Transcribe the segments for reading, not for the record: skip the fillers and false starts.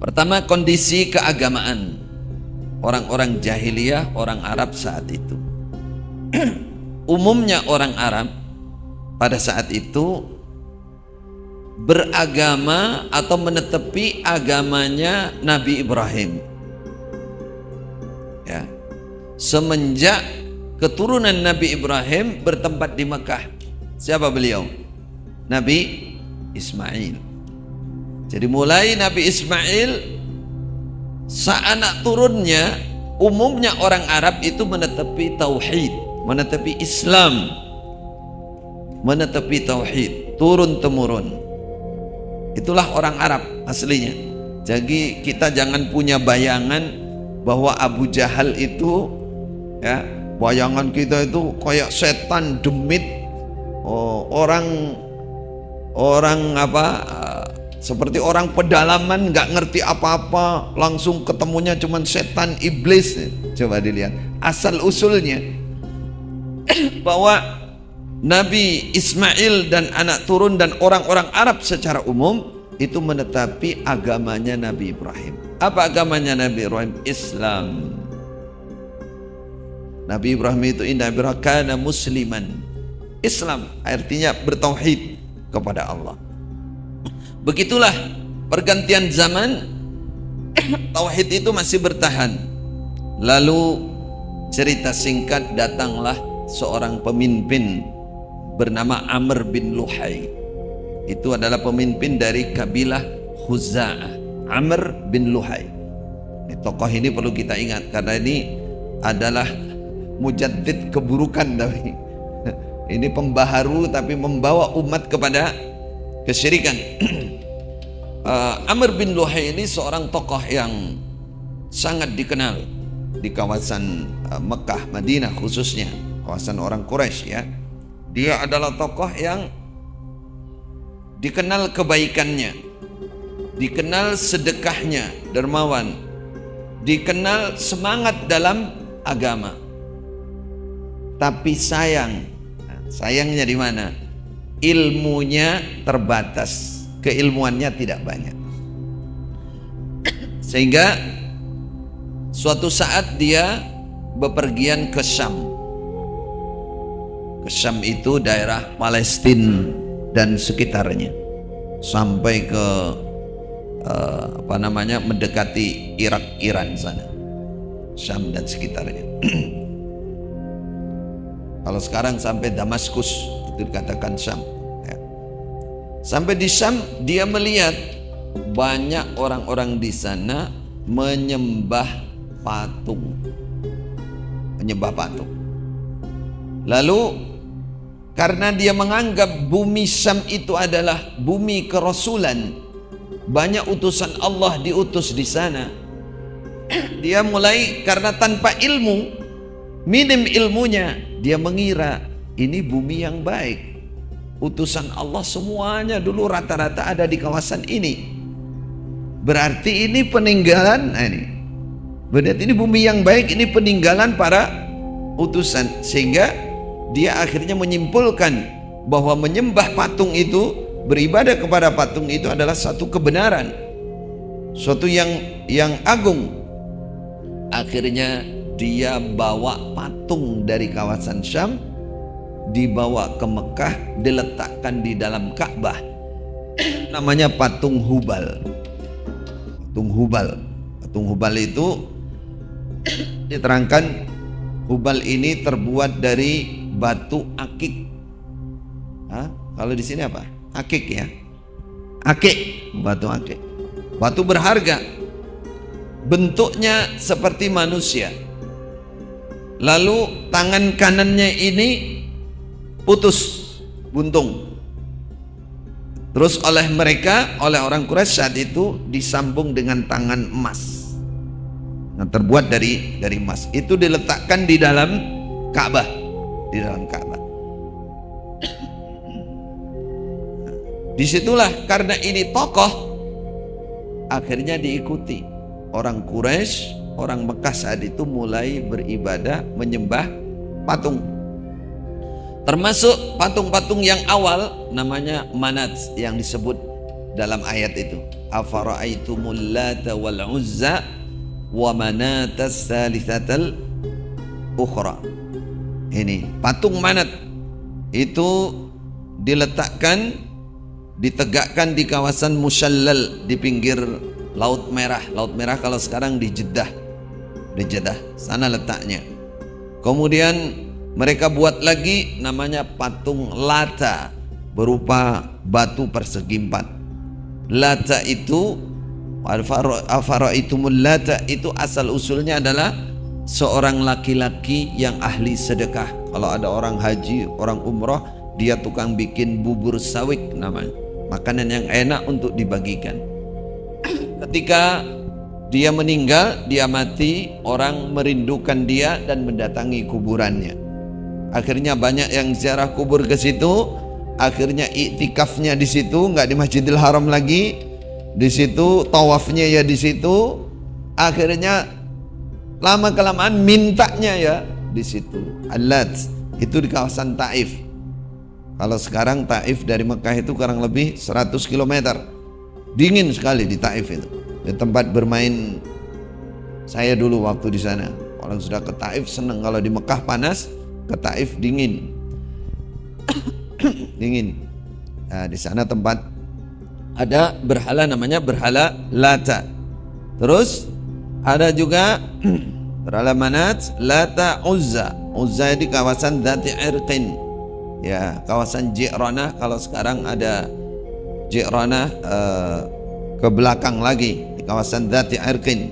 Pertama, kondisi keagamaan orang-orang jahiliyah, orang Arab saat itu. Umumnya orang Arab pada saat itu beragama atau menetepi agamanya Nabi Ibrahim. Ya. Semenjak keturunan Nabi Ibrahim bertempat di Mekah. Siapa beliau? Nabi Ismail. Jadi mulai Nabi Ismail, seanak turunnya, umumnya orang Arab itu menetepi tauhid, menetepi Islam, menetepi tauhid, turun temurun. Itulah orang Arab aslinya. Jadi kita jangan punya bayangan bahwa Abu Jahal itu, ya, bayangan kita itu kayak setan demit, orang apa? Seperti orang pedalaman nggak ngerti apa-apa, langsung ketemunya cuman setan iblis. Coba dilihat asal usulnya bahwa Nabi Ismail dan anak turun dan orang-orang Arab secara umum itu menetapi agamanya Nabi Ibrahim. Apa agamanya Nabi Ibrahim? Islam. Nabi Ibrahim itu inna kana musliman. Islam artinya bertauhid kepada Allah. Begitulah pergantian zaman, tauhid itu masih bertahan. Lalu cerita singkat, datanglah seorang pemimpin bernama Amr bin Luhai. Itu adalah pemimpin dari kabilah Khuza'ah. Amr bin Luhai. Tokoh ini perlu kita ingat karena ini adalah mujaddid keburukan. Ini pembaharu tapi membawa umat kepada kesyirikan. Amr bin Luhai ini seorang tokoh yang sangat dikenal di kawasan Mekah, Madinah khususnya, kawasan orang Quraisy, ya. Dia adalah tokoh yang dikenal kebaikannya, dikenal sedekahnya, dermawan, dikenal semangat dalam agama. Tapi sayangnya di mana? Ilmunya terbatas, keilmuannya tidak banyak. Sehingga suatu saat dia bepergian ke Syam. Ke Syam itu daerah Palestina dan sekitarnya, sampai ke mendekati Irak, Iran sana, Syam dan sekitarnya. Kalau sekarang sampai Damaskus, itu dikatakan Syam, ya. Sampai di Syam dia melihat banyak orang-orang di sana menyembah patung. Lalu karena dia menganggap bumi Syam itu adalah bumi kerasulan, banyak utusan Allah diutus di sana, dia mulai, karena tanpa ilmu, minim ilmunya, dia mengira ini bumi yang baik, utusan Allah semuanya dulu rata-rata ada di kawasan ini, berarti ini peninggalan, berarti ini bumi yang baik, ini peninggalan para utusan. Sehingga dia akhirnya menyimpulkan bahwa menyembah patung itu, beribadah kepada patung itu adalah satu kebenaran, suatu yang agung. Akhirnya dia bawa patung dari kawasan Syam, dibawa ke Mekah, diletakkan di dalam Ka'bah. Namanya patung Hubal. Patung Hubal itu diterangkan, Hubal ini terbuat dari batu akik. Kalau di sini apa? Akik, ya. Akik, batu akik. Batu berharga. Bentuknya seperti manusia. lalu tangan kanannya ini putus, buntung. Terus oleh mereka, oleh orang Quraisy saat itu disambung dengan tangan emas yang terbuat dari emas. Itu diletakkan di dalam Ka'bah, di dalam Ka'bah. Disitulah karena ini tokoh, akhirnya diikuti orang Quraisy, orang Mekah saat itu mulai beribadah menyembah patung. Termasuk patung-patung yang awal namanya Manat yang disebut dalam ayat itu. Afara'aitumul Lata wal Uzza wa Manatas Salisatal Ukhra. Ini patung Manat itu diletakkan, ditegakkan di kawasan Mushallal di pinggir Laut Merah. Laut Merah kalau sekarang di Jeddah. Di Jeddah sana letaknya. Kemudian mereka buat lagi namanya patung Lata berupa batu persegi 4. Lata itu afara'aitumul Lata itu asal usulnya adalah seorang laki-laki yang ahli sedekah. Kalau ada orang haji, orang umroh, dia tukang bikin bubur sawik namanya, makanan yang enak untuk dibagikan. Ketika dia meninggal, dia mati, orang merindukan dia dan mendatangi kuburannya. Akhirnya banyak yang ziarah kubur ke situ. Akhirnya iktikafnya di situ, nggak di Masjidil Haram lagi. Di situ tawafnya ya di situ. Akhirnya lama kelamaan mintanya ya di situ. Al-Lat itu di kawasan Taif. Kalau sekarang Taif dari Mekah itu kurang lebih 100 km. Dingin sekali di Taif itu. Di tempat bermain saya dulu waktu di sana. Orang sudah ke Taif seneng, kalau di Mekah panas, ke Taif dingin. Dingin. Nah, di sana tempat ada berhala namanya berhala Lata. Terus ada juga berhala Manat, Lata, Uzza. Uzza di kawasan Dzati Irqin. Ya, kawasan Ji'ranah. Kalau sekarang ada Ji'ranah ke belakang lagi di kawasan Dzati Irqin.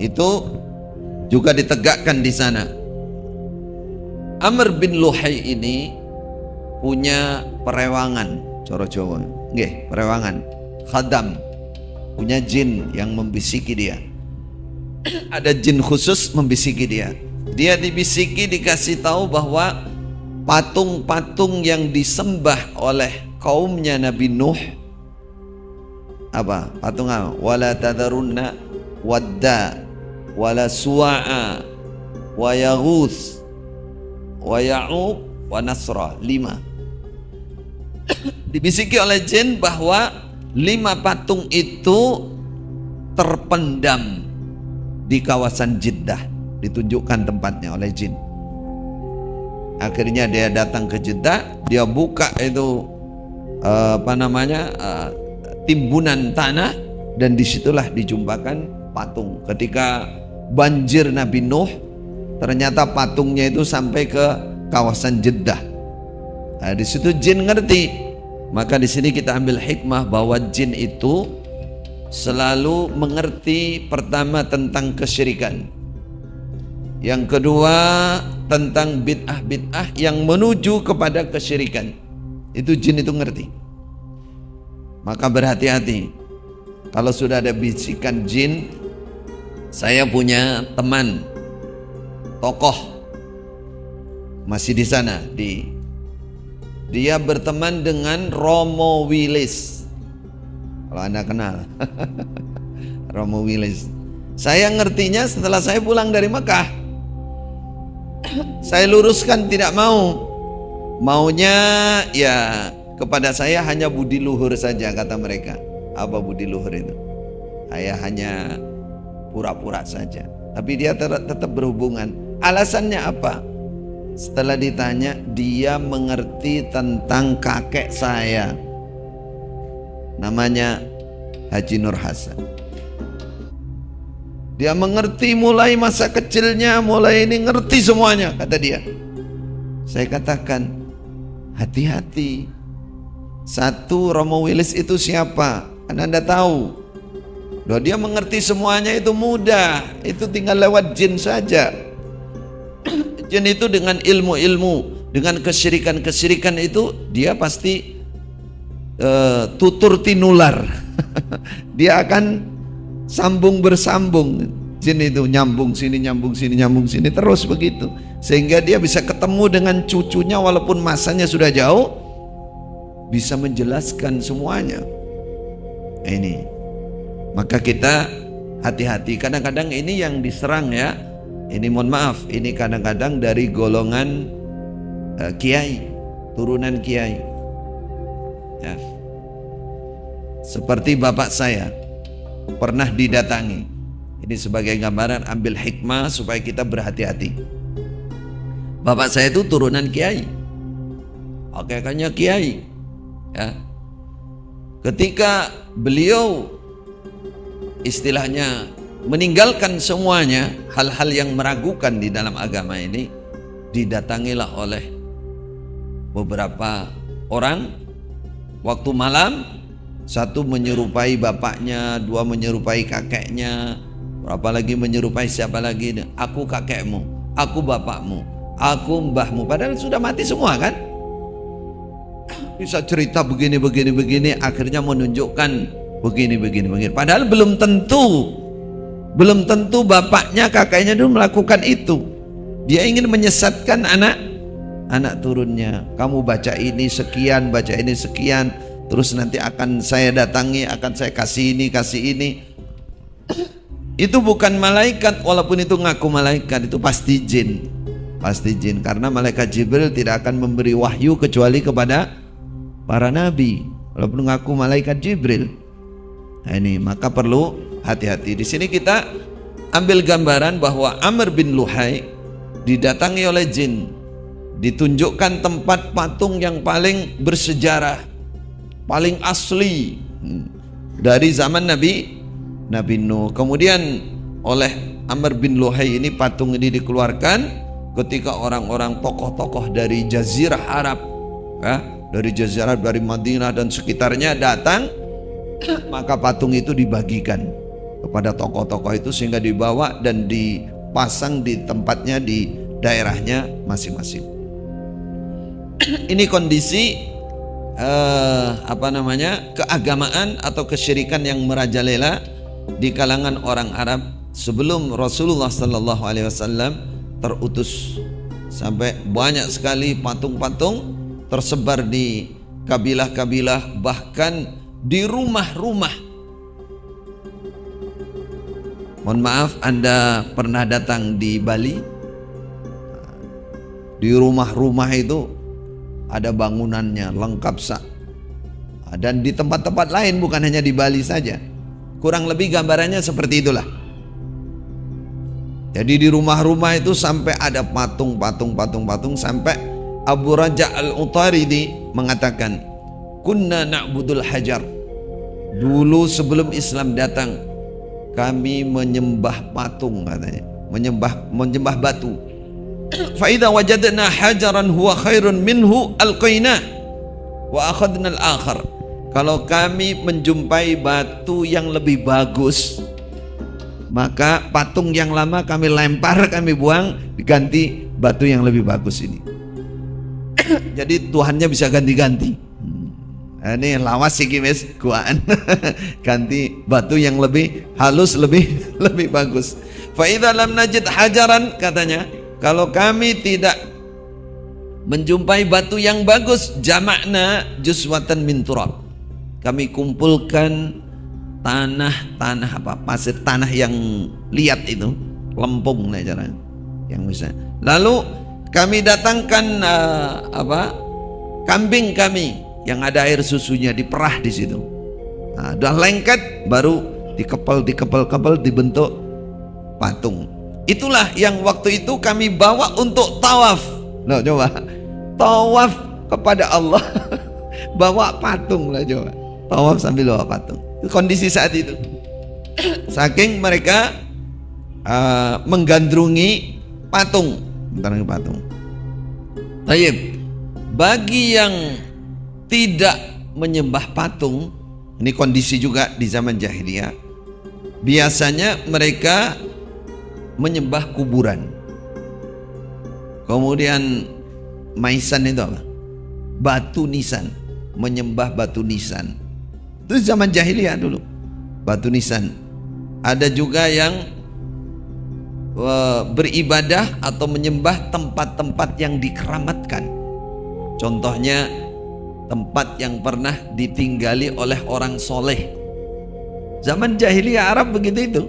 Itu juga ditegakkan di sana. Amr bin Luhai ini punya perewangan, coro Jawa, nggih, perewangan, khadam, punya jin yang membisiki dia. Ada jin khusus membisiki dia. Dia dibisiki, dikasih tahu bahwa patung-patung yang disembah oleh kaumnya Nabi Nuh, apa? Patung apa? Wala tadarunna wadda wala suwa'a wa yaghuth wa ya'uq wa nasra. 5 dibisiki oleh jin bahwa 5 patung itu terpendam di kawasan Jeddah, ditunjukkan tempatnya oleh jin. Akhirnya dia datang ke Jeddah, dia buka itu timbunan tanah, dan disitulah dijumpakan patung. Ketika banjir Nabi Nuh, ternyata patungnya itu sampai ke kawasan Jeddah. Nah, di situ jin ngerti. Maka di sini kita ambil hikmah bahwa jin itu selalu mengerti, pertama tentang kesyirikan, yang kedua tentang bid'ah-bid'ah yang menuju kepada kesyirikan. Itu jin itu ngerti. Maka berhati-hati kalau sudah ada bisikan jin. Saya punya teman tokoh masih di sana, dia berteman dengan Romo Willis. Kalau Anda kenal Romo Willis. Saya ngertinya setelah saya pulang dari Mekah. Saya luruskan tidak mau. Maunya ya kepada saya hanya budi luhur saja, kata mereka. Apa budi luhur itu? Saya hanya pura-pura saja. Tapi dia tetap berhubungan. Alasannya apa? Setelah ditanya, dia mengerti tentang kakek saya, namanya Haji Nur Hasan. Dia mengerti mulai masa kecilnya, mulai ini ngerti semuanya, kata dia. Saya katakan, hati-hati. Satu, Romo Willis itu siapa? Anda tahu. Loh, dia mengerti semuanya itu mudah. Itu tinggal lewat jin saja. Jin itu dengan ilmu-ilmu, dengan kesyirikan-kesyirikan itu dia pasti tutur tinular. Dia akan sambung bersambung. Jin itu nyambung sini, nyambung sini, nyambung sini, terus begitu. Sehingga dia bisa ketemu dengan cucunya walaupun masanya sudah jauh, bisa menjelaskan semuanya. Ini. Maka kita hati-hati. Kadang-kadang ini yang diserang ya. Ini mohon maaf, ini kadang-kadang dari golongan kiai, turunan kiai. Ya. Seperti bapak saya pernah didatangi. Ini sebagai gambaran, ambil hikmah supaya kita berhati-hati. Bapak saya itu turunan kiai, kakeknya kiai. Ya. Ketika beliau istilahnya meninggalkan semuanya, hal-hal yang meragukan di dalam agama ini, didatangilah oleh beberapa orang waktu malam. Satu menyerupai bapaknya, dua menyerupai kakeknya, berapa lagi menyerupai siapa lagi? Aku kakekmu, aku bapakmu, aku mbahmu. Padahal sudah mati semua kan? Bisa cerita begini, akhirnya menunjukkan begini. Padahal belum tentu bapaknya, kakeknya dulu melakukan itu. Dia ingin menyesatkan anak turunnya. Kamu baca ini sekian, baca ini sekian, terus nanti akan saya datangi, akan saya kasih ini. Itu bukan malaikat, walaupun itu ngaku malaikat, itu pasti jin. Pasti jin, karena malaikat Jibril tidak akan memberi wahyu kecuali kepada para nabi, walaupun ngaku malaikat Jibril. Nah ini, maka perlu hati-hati. Di sini kita ambil gambaran bahwa Amr bin Luhai didatangi oleh jin, ditunjukkan tempat patung yang paling bersejarah, paling asli dari zaman Nabi Nuh. Kemudian oleh Amr bin Luhai ini patung ini dikeluarkan ketika orang-orang tokoh-tokoh dari Jazirah Arab, ya, dari Jazirah, dari Madinah dan sekitarnya datang, maka patung itu dibagikan kepada tokoh-tokoh itu sehingga dibawa dan dipasang di tempatnya di daerahnya masing-masing. Ini kondisi keagamaan atau kesyirikan yang merajalela di kalangan orang Arab sebelum Rasulullah sallallahu alaihi wasallam terutus. Sampai banyak sekali patung-patung tersebar di kabilah-kabilah, bahkan di rumah-rumah. Mohon maaf, Anda pernah datang di Bali? Di rumah-rumah itu ada bangunannya lengkap dan di tempat-tempat lain, bukan hanya di Bali saja. Kurang lebih gambarannya seperti itulah. Jadi di rumah-rumah itu sampai ada patung sampai Abu Raja Al-Utaridi mengatakan, kunna na'budul hajar. Dulu sebelum Islam datang, kami menyembah patung, katanya, menyembah batu. Fa idza wajadna hajaran huwa khairun minhu alqaina wa akhadna al-akhar. Kalau kami menjumpai batu yang lebih bagus, maka patung yang lama kami lempar, kami buang, diganti batu yang lebih bagus ini. Jadi Tuhannya bisa ganti-ganti. Ini lawas sih Kimis, kuaan. Ganti batu yang lebih halus, lebih bagus. Fa idza lam najid hajaran, katanya, kalau kami tidak menjumpai batu yang bagus, jamakna juswatan min turab. Kami kumpulkan pasir tanah yang liat itu, lempung lah caranya, yang bisa. Lalu kami datangkan kambing kami yang ada air susunya, diperah di situ. Nah, udah lengket, baru dikepel dibentuk patung. Itulah yang waktu itu kami bawa untuk tawaf. Nah, coba tawaf kepada Allah bawa patung lah, coba tawaf sambil bawa patung. Kondisi saat itu, saking mereka menggandrungi patung. Baik, bagi yang tidak menyembah patung, ini kondisi juga di zaman jahiliyah, biasanya mereka menyembah kuburan. Kemudian maisan itu apa? Batu nisan, menyembah batu nisan. Itu zaman jahiliyah dulu, batu nisan. Ada juga yang beribadah atau menyembah tempat-tempat yang dikeramatkan. Contohnya tempat yang pernah ditinggali oleh orang soleh. Zaman jahiliyah Arab begitu itu.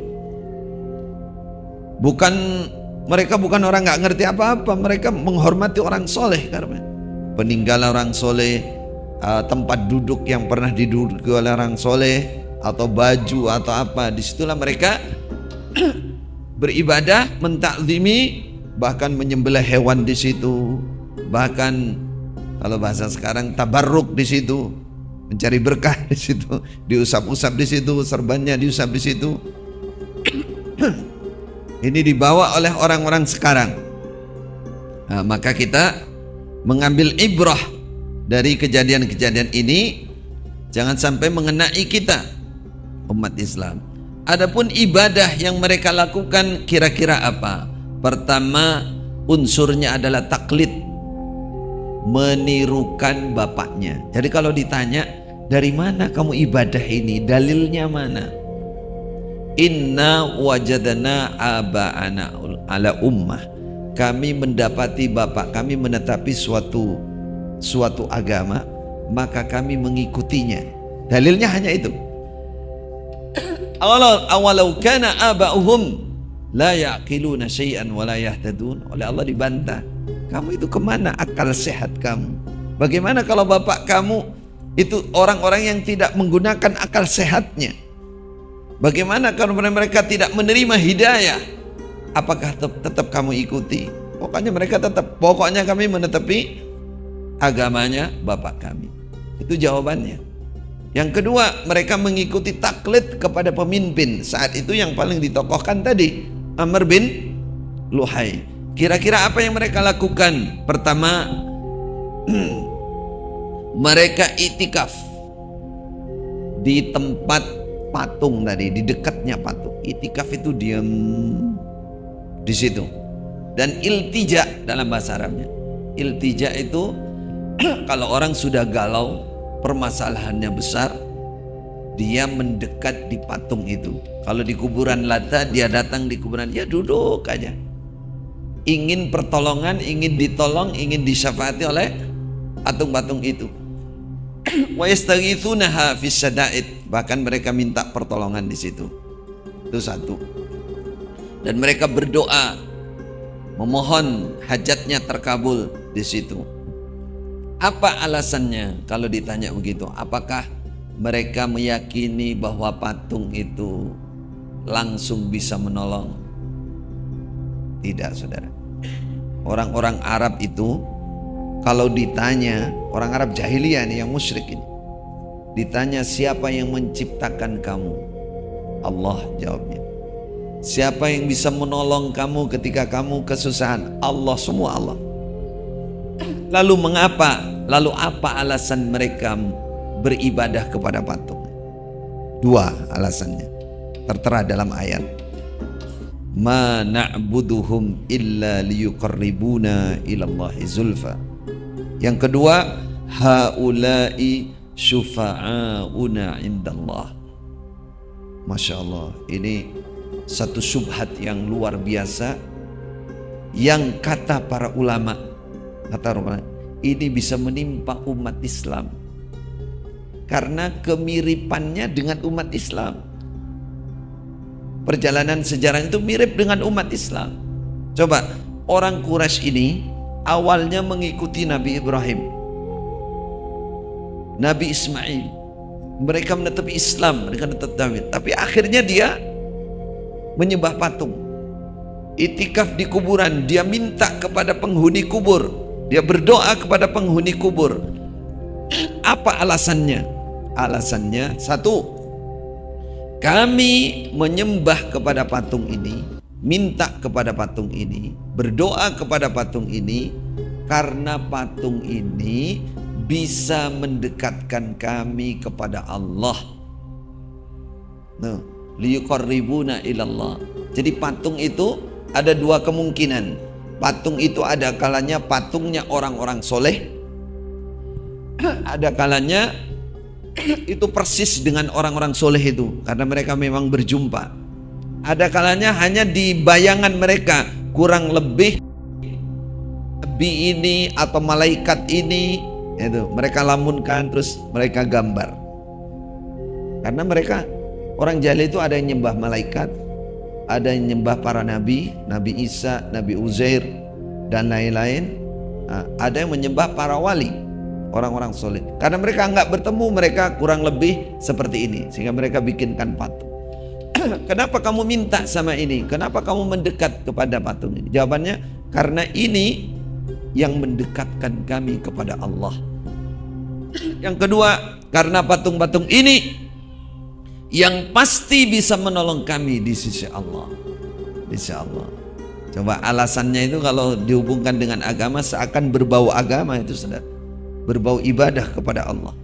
Mereka bukan orang nggak ngerti apa-apa, mereka menghormati orang soleh karena peninggalan orang soleh, tempat duduk yang pernah diduduki oleh orang soleh, atau baju atau apa. Disitulah mereka beribadah, mentakzimi, bahkan menyembelih hewan di situ, bahkan kalau bahasa sekarang tabarruk di situ, mencari berkah di situ, diusap-usap di situ, serbannya diusap di situ. Ini dibawa oleh orang-orang sekarang. Nah, maka kita mengambil ibrah dari kejadian-kejadian ini, jangan sampai mengenai kita umat Islam. Adapun ibadah yang mereka lakukan kira-kira apa? Pertama, unsurnya adalah taklid, menirukan bapaknya. Jadi kalau ditanya, dari mana kamu ibadah ini? Dalilnya mana? Inna wajadana aba'ana ala ummah. Kami mendapati bapak kami menetapi suatu agama, maka kami mengikutinya. Dalilnya hanya itu. Awalau kana aba'uhum la ya'qiluna syai'an wa la yahtadun. Oleh Allah dibantah, kamu itu kemana akal sehat kamu? Bagaimana kalau bapak kamu itu orang-orang yang tidak menggunakan akal sehatnya? Bagaimana kalau mereka tidak menerima hidayah? Apakah tetap kamu ikuti? Pokoknya kami menetapi agamanya bapak kami. Itu jawabannya. Yang kedua, mereka mengikuti taklid kepada pemimpin. Saat itu yang paling ditokohkan tadi Amr bin Luhai. Kira-kira apa yang mereka lakukan? Pertama, mereka itikaf di tempat patung tadi, di dekatnya patung. Itikaf itu diam di situ. Dan iltija dalam bahasa Arabnya. Iltija itu kalau orang sudah galau, permasalahannya besar, dia mendekat di patung itu. Kalau di kuburan Lata, dia datang di kuburan, dia duduk aja. Ingin pertolongan, ingin ditolong, ingin disyafaati oleh patung-patung itu. Wa yastaghitsunaha fis syada'id, bahkan mereka minta pertolongan di situ. Itu satu. Dan mereka berdoa, memohon hajatnya terkabul di situ. Apa alasannya kalau ditanya begitu? Apakah mereka meyakini bahwa patung itu langsung bisa menolong? Tidak, saudara. Orang-orang Arab itu kalau ditanya, orang Arab jahiliyah nih yang musyrik ini, ditanya siapa yang menciptakan kamu? Allah jawabnya. Siapa yang bisa menolong kamu ketika kamu kesusahan? Allah, semua Allah. Lalu mengapa? Lalu apa alasan mereka beribadah kepada patung? Dua alasannya, tertera dalam ayat. Ma na'buduhum illa liyuqarribuna ilallahi zulfa. Yang kedua, haula'i syufa'auna indallah. Masya Allah, ini satu syubhat yang luar biasa, yang kata para ulama, ini bisa menimpa umat Islam karena kemiripannya dengan umat Islam. Perjalanan sejarah itu mirip dengan umat Islam. Coba, orang Quraisy ini awalnya mengikuti Nabi Ibrahim, Nabi Ismail. Mereka menetap Islam, mereka menetap Daud. Tapi akhirnya dia menyembah patung. Itikaf di kuburan, dia minta kepada penghuni kubur, dia berdoa kepada penghuni kubur. Apa alasannya? Alasannya satu, kami menyembah kepada patung ini, minta kepada patung ini, berdoa kepada patung ini, karena patung ini bisa mendekatkan kami kepada Allah. Liyuqarribuna ilallah. Jadi patung itu ada dua kemungkinan. Patung itu ada kalanya patungnya orang-orang soleh, ada kalanya itu persis dengan orang-orang soleh itu karena mereka memang berjumpa. Ada kalanya hanya di bayangan mereka, kurang lebih nabi ini atau malaikat ini itu mereka lamunkan, terus mereka gambar. Karena mereka orang jahil itu ada yang nyembah malaikat, ada yang nyembah para nabi, Nabi Isa, Nabi Uzair dan lain-lain. Ada yang menyembah para wali, orang-orang soleh. Karena mereka nggak bertemu, mereka kurang lebih seperti ini, sehingga mereka bikinkan patung. Kenapa kamu minta sama ini? Kenapa kamu mendekat kepada patung ini? Jawabannya, karena ini yang mendekatkan kami kepada Allah. Yang kedua, karena patung-patung ini yang pasti bisa menolong kami di sisi Allah. Di sisi Allah. Coba alasannya itu kalau dihubungkan dengan agama seakan berbau agama itu, saudara. Berbau ibadah kepada Allah.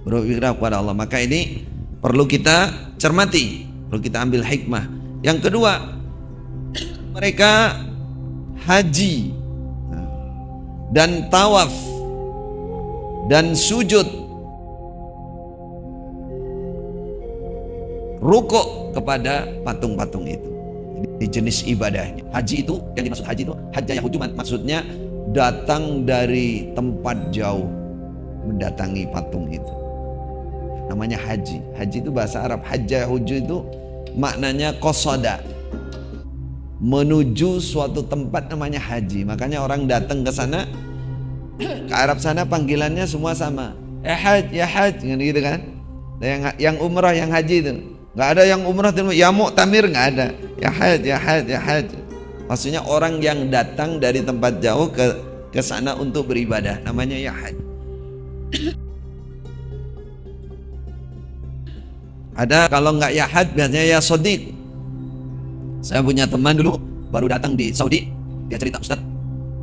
Berbau ibadah kepada Allah. Maka ini perlu kita cermati, perlu kita ambil hikmah. Yang kedua, mereka haji dan tawaf dan sujud rukuk kepada patung-patung itu. Jadi jenis ibadahnya. Haji itu, yang dimaksud haji itu hajjah yahuju, maksudnya datang dari tempat jauh mendatangi patung itu. Namanya haji. Haji itu bahasa Arab. Hajjah yahuju itu maknanya qasada, menuju suatu tempat namanya haji. Makanya orang datang ke sana, ke Arab sana panggilannya semua sama. Ya haj, gitu kan. Yang umrah, yang haji itu nggak ada yang umrah ya mu'tamir, nggak ada. Ya haj. Maksudnya orang yang datang dari tempat jauh ke sana untuk beribadah, namanya ya haj. Ada kalau nggak ya haj biasanya ya sodik. Saya punya teman dulu baru datang di Saudi, dia cerita, Ustaz,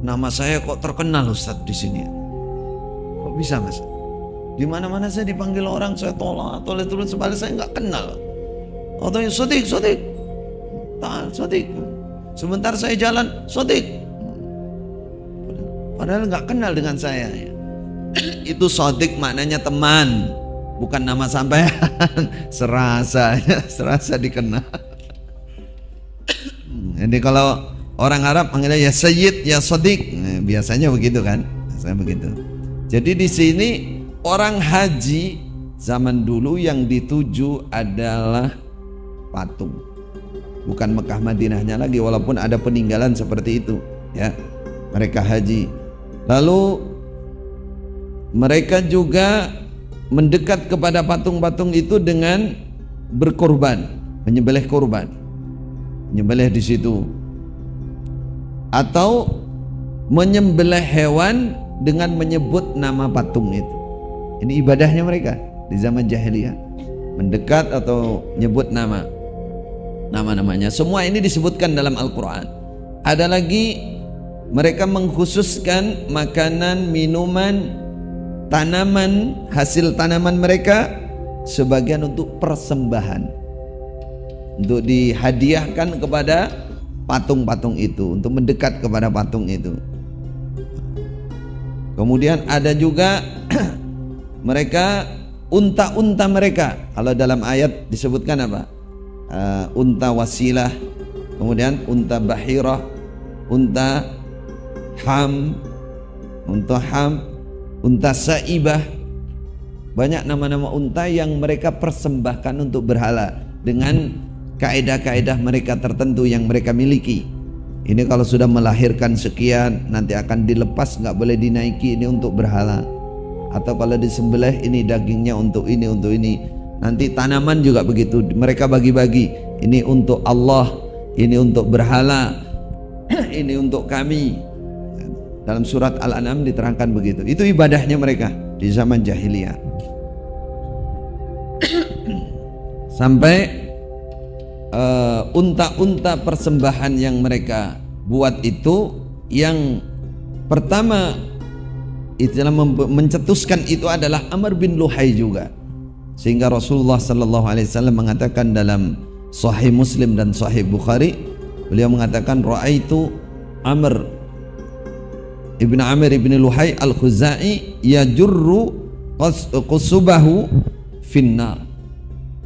nama saya kok terkenal Ustaz di sini. Kok bisa Mas? Di mana-mana saya dipanggil orang, saya tolak turun sebalik, saya nggak kenal. Atau sodik, sodik. Sebentar saya jalan, sodik. Padahal nggak kenal dengan saya. Itu sodik maknanya teman, bukan nama sampean. serasa dikenal. Jadi kalau orang Arab panggilnya ya Sayyid, ya Sodik, biasanya begitu kan? Biasanya begitu. Jadi di sini orang haji zaman dulu yang dituju adalah patung, bukan Mekah Madinahnya lagi, walaupun ada peninggalan seperti itu. Ya, mereka haji. Lalu mereka juga mendekat kepada patung-patung itu dengan berkorban, menyembelih korban. Menyembelih di situ, atau menyembelih hewan dengan menyebut nama patung itu. Ini ibadahnya mereka di zaman jahiliyah, mendekat atau nyebut nama-namanya. Semua ini disebutkan dalam Al-Quran. Ada lagi mereka mengkhususkan makanan, minuman, tanaman, hasil tanaman mereka sebagian untuk persembahan, untuk dihadiahkan kepada patung-patung itu, untuk mendekat kepada patung itu. Kemudian ada juga mereka unta-unta mereka. Kalau dalam ayat disebutkan apa? Unta wasilah, kemudian unta bahirah, unta ham, unta saibah. Banyak nama-nama unta yang mereka persembahkan untuk berhala dengan kaedah-kaedah mereka tertentu yang mereka miliki. Ini kalau sudah melahirkan sekian, nanti akan dilepas, nggak boleh dinaiki, ini untuk berhala. Atau kalau disembelih, ini dagingnya untuk ini, untuk ini. Nanti tanaman juga begitu, mereka bagi-bagi. Ini untuk Allah, ini untuk berhala, ini untuk kami. Dalam surat Al-An'am diterangkan begitu. Itu ibadahnya mereka di zaman jahiliyah. Sampai unta-unta persembahan yang mereka buat itu, yang pertama itulah mencetuskan itu adalah Amr bin Luhai juga, sehingga Rasulullah sallallahu alaihi wasallam mengatakan dalam Sahih Muslim dan Sahih Bukhari, beliau mengatakan, ra'aitu Amr ibn Luhai al-Khuzai yajurru qusubahu finnar.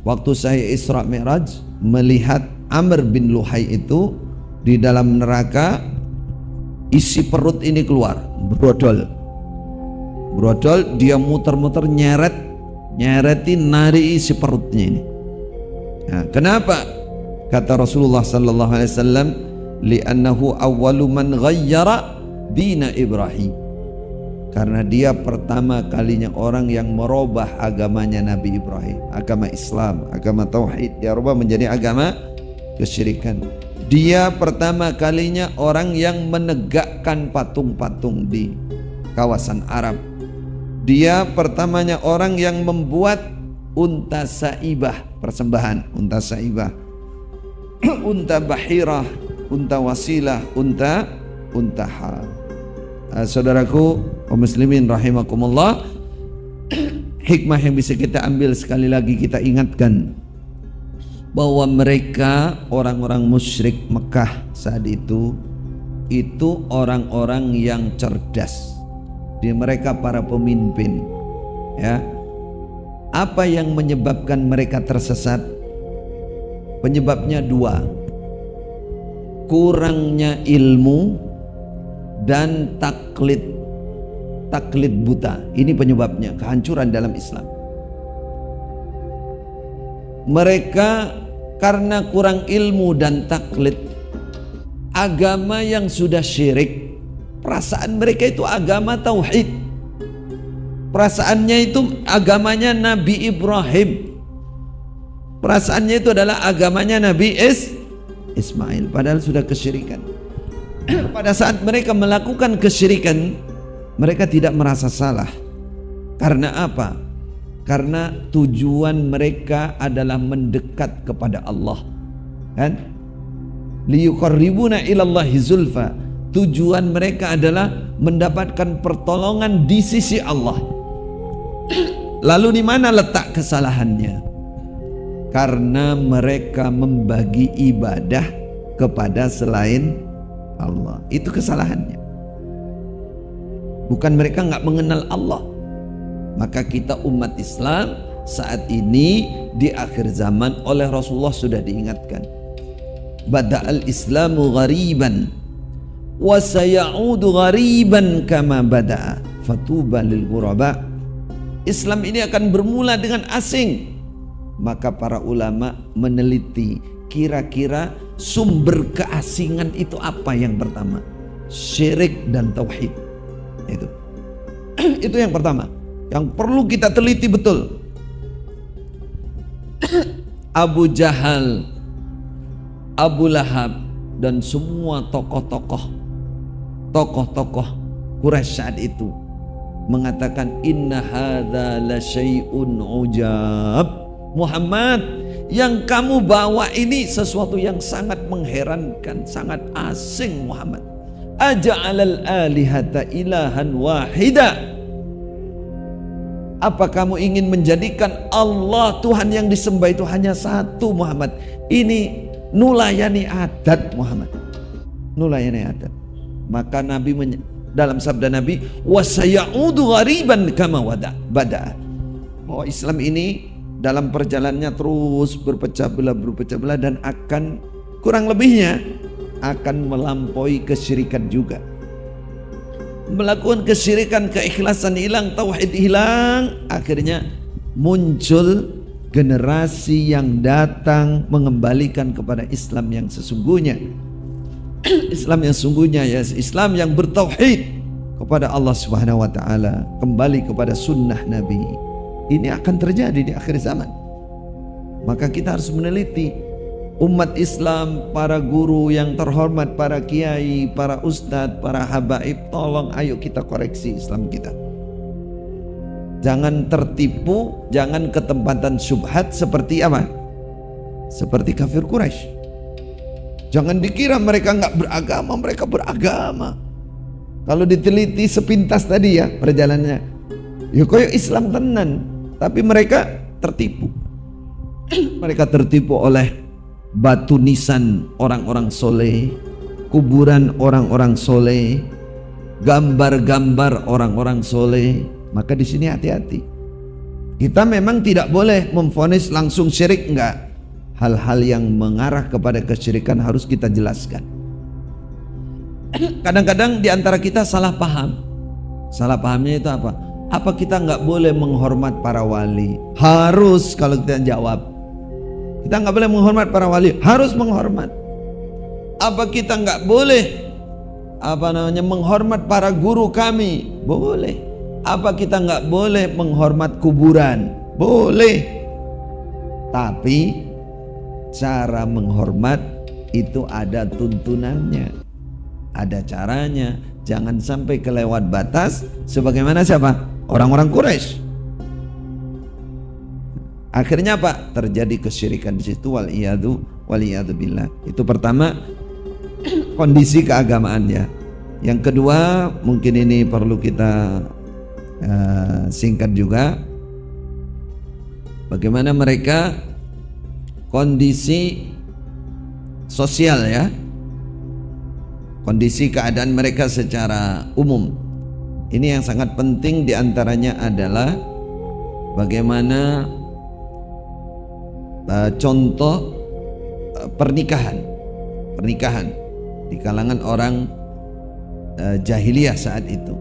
Waktu saya Isra Mi'raj melihat Amr bin Luhai itu di dalam neraka, isi perut ini keluar, brodol, dia muter-muter nyeretin nari isi perutnya ini. Nah, kenapa? Kata Rasulullah sallallahu alaihi wasallam, li'annahu awwalu man ghayyara dina Ibrahim. Karena dia pertama kalinya orang yang merubah agamanya Nabi Ibrahim, agama Islam, agama tauhid, dia rubah menjadi agama kesyirikan. Dia pertama kalinya orang yang menegakkan patung-patung di kawasan Arab. Dia pertamanya orang yang membuat unta saibah, persembahan unta saibah, unta bahirah, unta wasilah, unta hal. Saudaraku kaum muslimin rahimakumullah, hikmah yang bisa kita ambil, sekali lagi kita ingatkan bahwa mereka orang-orang musyrik Mekah saat itu orang-orang yang cerdas. Di mereka para pemimpin, ya. Apa yang menyebabkan mereka tersesat? Penyebabnya dua: kurangnya ilmu dan taklid buta. Ini penyebabnya kehancuran dalam Islam. Mereka karena kurang ilmu dan taklid, agama yang sudah syirik, perasaan mereka itu agama tauhid, perasaannya itu agamanya Nabi Ibrahim, perasaannya itu adalah agamanya Nabi Ismail, padahal sudah kesyirikan. Pada saat mereka melakukan kesyirikan, mereka tidak merasa salah. Karena apa? Karena tujuan mereka adalah mendekat kepada Allah, kan? Liyuqarribuna ilallahi zulfa. Tujuan mereka adalah mendapatkan pertolongan di sisi Allah. Lalu di mana letak kesalahannya? Karena mereka membagi ibadah kepada selain Allah. Itu kesalahannya. Bukan mereka nggak mengenal Allah. Maka kita umat Islam saat ini di akhir zaman oleh Rasulullah sudah diingatkan, bada'al islamu ghariban wa sayaudu ghariban kama bada'a fatuba lil ghuraba. Islam ini akan bermula dengan asing. Maka para ulama meneliti kira-kira sumber keasingan itu apa yang pertama? Syirik dan tauhid. Itu yang pertama yang perlu kita teliti betul. Abu Jahal, Abu Lahab, dan semua tokoh-tokoh Quraisy saat itu mengatakan, inna hadza la syai'un ujab. Muhammad, yang kamu bawa ini sesuatu yang sangat mengherankan, sangat asing. Muhammad, aja'alal alihata ilahan wahida. Apa kamu ingin menjadikan Allah, Tuhan yang disembah itu hanya satu? Muhammad, ini nulayani adat. Muhammad, nulayani adat. Maka Nabi dalam sabda Nabi, wasayaudu ghariban kama bada'a, bahwa Islam ini dalam perjalanannya terus berpecah belah dan akan kurang lebihnya akan melampaui kesyirikan juga. Melakukan kesyirikan, keikhlasan hilang, tauhid hilang, akhirnya muncul generasi yang datang mengembalikan kepada Islam yang sesungguhnya. Islam yang sesungguhnya, ya Islam yang bertauhid kepada Allah Subhanahu wa taala, kembali kepada sunnah Nabi. Ini akan terjadi di akhir zaman. Maka kita harus meneliti. Umat Islam, para guru yang terhormat, para kiai, para ustadz, para habaib, tolong ayo kita koreksi Islam kita. Jangan tertipu, jangan ketempatan syubhat seperti apa? Seperti kafir Quraisy. Jangan dikira mereka nggak beragama, mereka beragama. Kalau diteliti sepintas tadi ya perjalanannya, ya koyo Islam tenan, tapi mereka tertipu. Mereka tertipu oleh batu nisan orang-orang soleh, kuburan orang-orang soleh, gambar-gambar orang-orang soleh, maka di sini hati-hati. Kita memang tidak boleh memvonis langsung syirik, enggak. Hal-hal yang mengarah kepada kesyirikan harus kita jelaskan. Kadang-kadang di antara kita salah paham. Salah pahamnya itu apa? Apa kita nggak boleh menghormat para wali? Harus. Kalau kita jawab, kita nggak boleh menghormat para wali, harus menghormat. Apa kita nggak boleh menghormat para guru kami? Boleh. Apa kita nggak boleh menghormat kuburan? Boleh. Tapi cara menghormat itu ada tuntunannya, ada caranya. Jangan sampai kelewat batas sebagaimana siapa? Orang-orang Quraisy. Akhirnya apa? Terjadi kesyirikan di situ, waliyadu billah. Itu pertama, kondisi keagamaan ya. Yang kedua, mungkin ini perlu kita singkat juga. Bagaimana mereka kondisi sosial ya. Kondisi keadaan mereka secara umum. Ini yang sangat penting diantaranya adalah bagaimana contoh pernikahan di kalangan orang jahiliyah saat itu.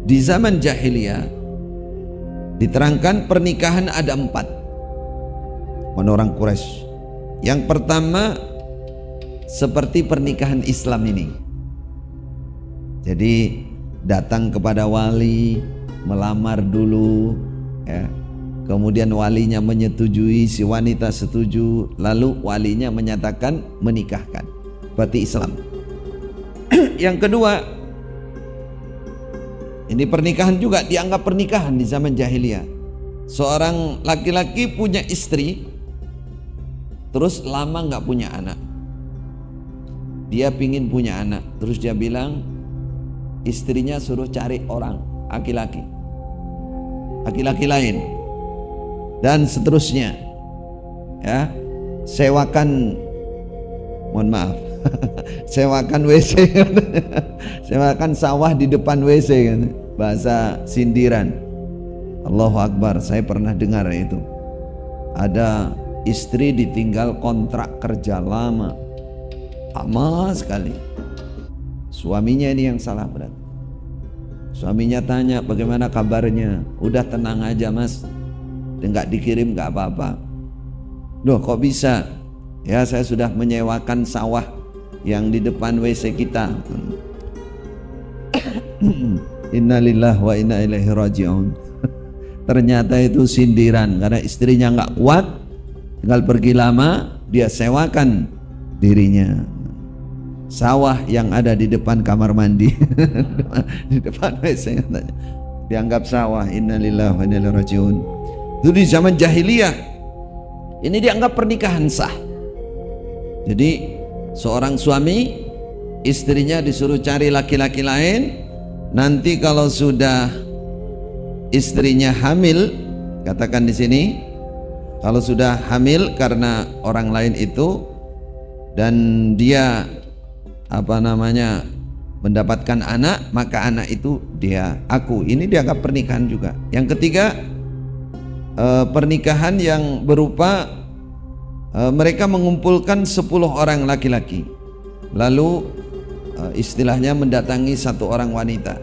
Di zaman jahiliyah diterangkan pernikahan ada 4 orang Quraisy. Yang pertama seperti pernikahan Islam ini. Jadi datang kepada wali, melamar dulu ya. Kemudian walinya menyetujui, si wanita setuju, lalu walinya menyatakan menikahkan. Seperti Islam. Yang kedua, ini pernikahan juga dianggap pernikahan di zaman jahiliyah. Seorang laki-laki punya istri, terus lama nggak punya anak. Dia pingin punya anak, terus dia bilang istrinya suruh cari orang laki-laki lain dan seterusnya ya, sewakan, mohon maaf sewakan WC sewakan sawah di depan WC kan, bahasa sindiran. Allahu Akbar, saya pernah dengar itu. Ada istri ditinggal kontrak kerja lama sekali. Suaminya ini yang salah berat. Suaminya tanya, bagaimana kabarnya? Udah tenang aja mas, nggak dikirim nggak apa-apa. Loh kok bisa? Ya saya sudah menyewakan sawah yang di depan WC kita. Innalillahi wa inna ilaihi raji'un. Ternyata itu sindiran, karena istrinya nggak kuat, tinggal pergi lama, dia sewakan dirinya sawah yang ada di depan kamar mandi di depan WC katanya, dianggap sawah. Innalillahi wa inna ilaihi raji'un. Itu di zaman jahiliyah. Ini dianggap pernikahan sah. Jadi seorang suami, istrinya disuruh cari laki-laki lain. Nanti kalau sudah istrinya hamil, katakan di sini, kalau sudah hamil karena orang lain itu dan dia mendapatkan anak, maka anak itu dia aku. Ini dianggap pernikahan juga. Yang ketiga, pernikahan yang berupa mereka mengumpulkan 10 orang laki-laki, lalu istilahnya mendatangi 1 orang wanita.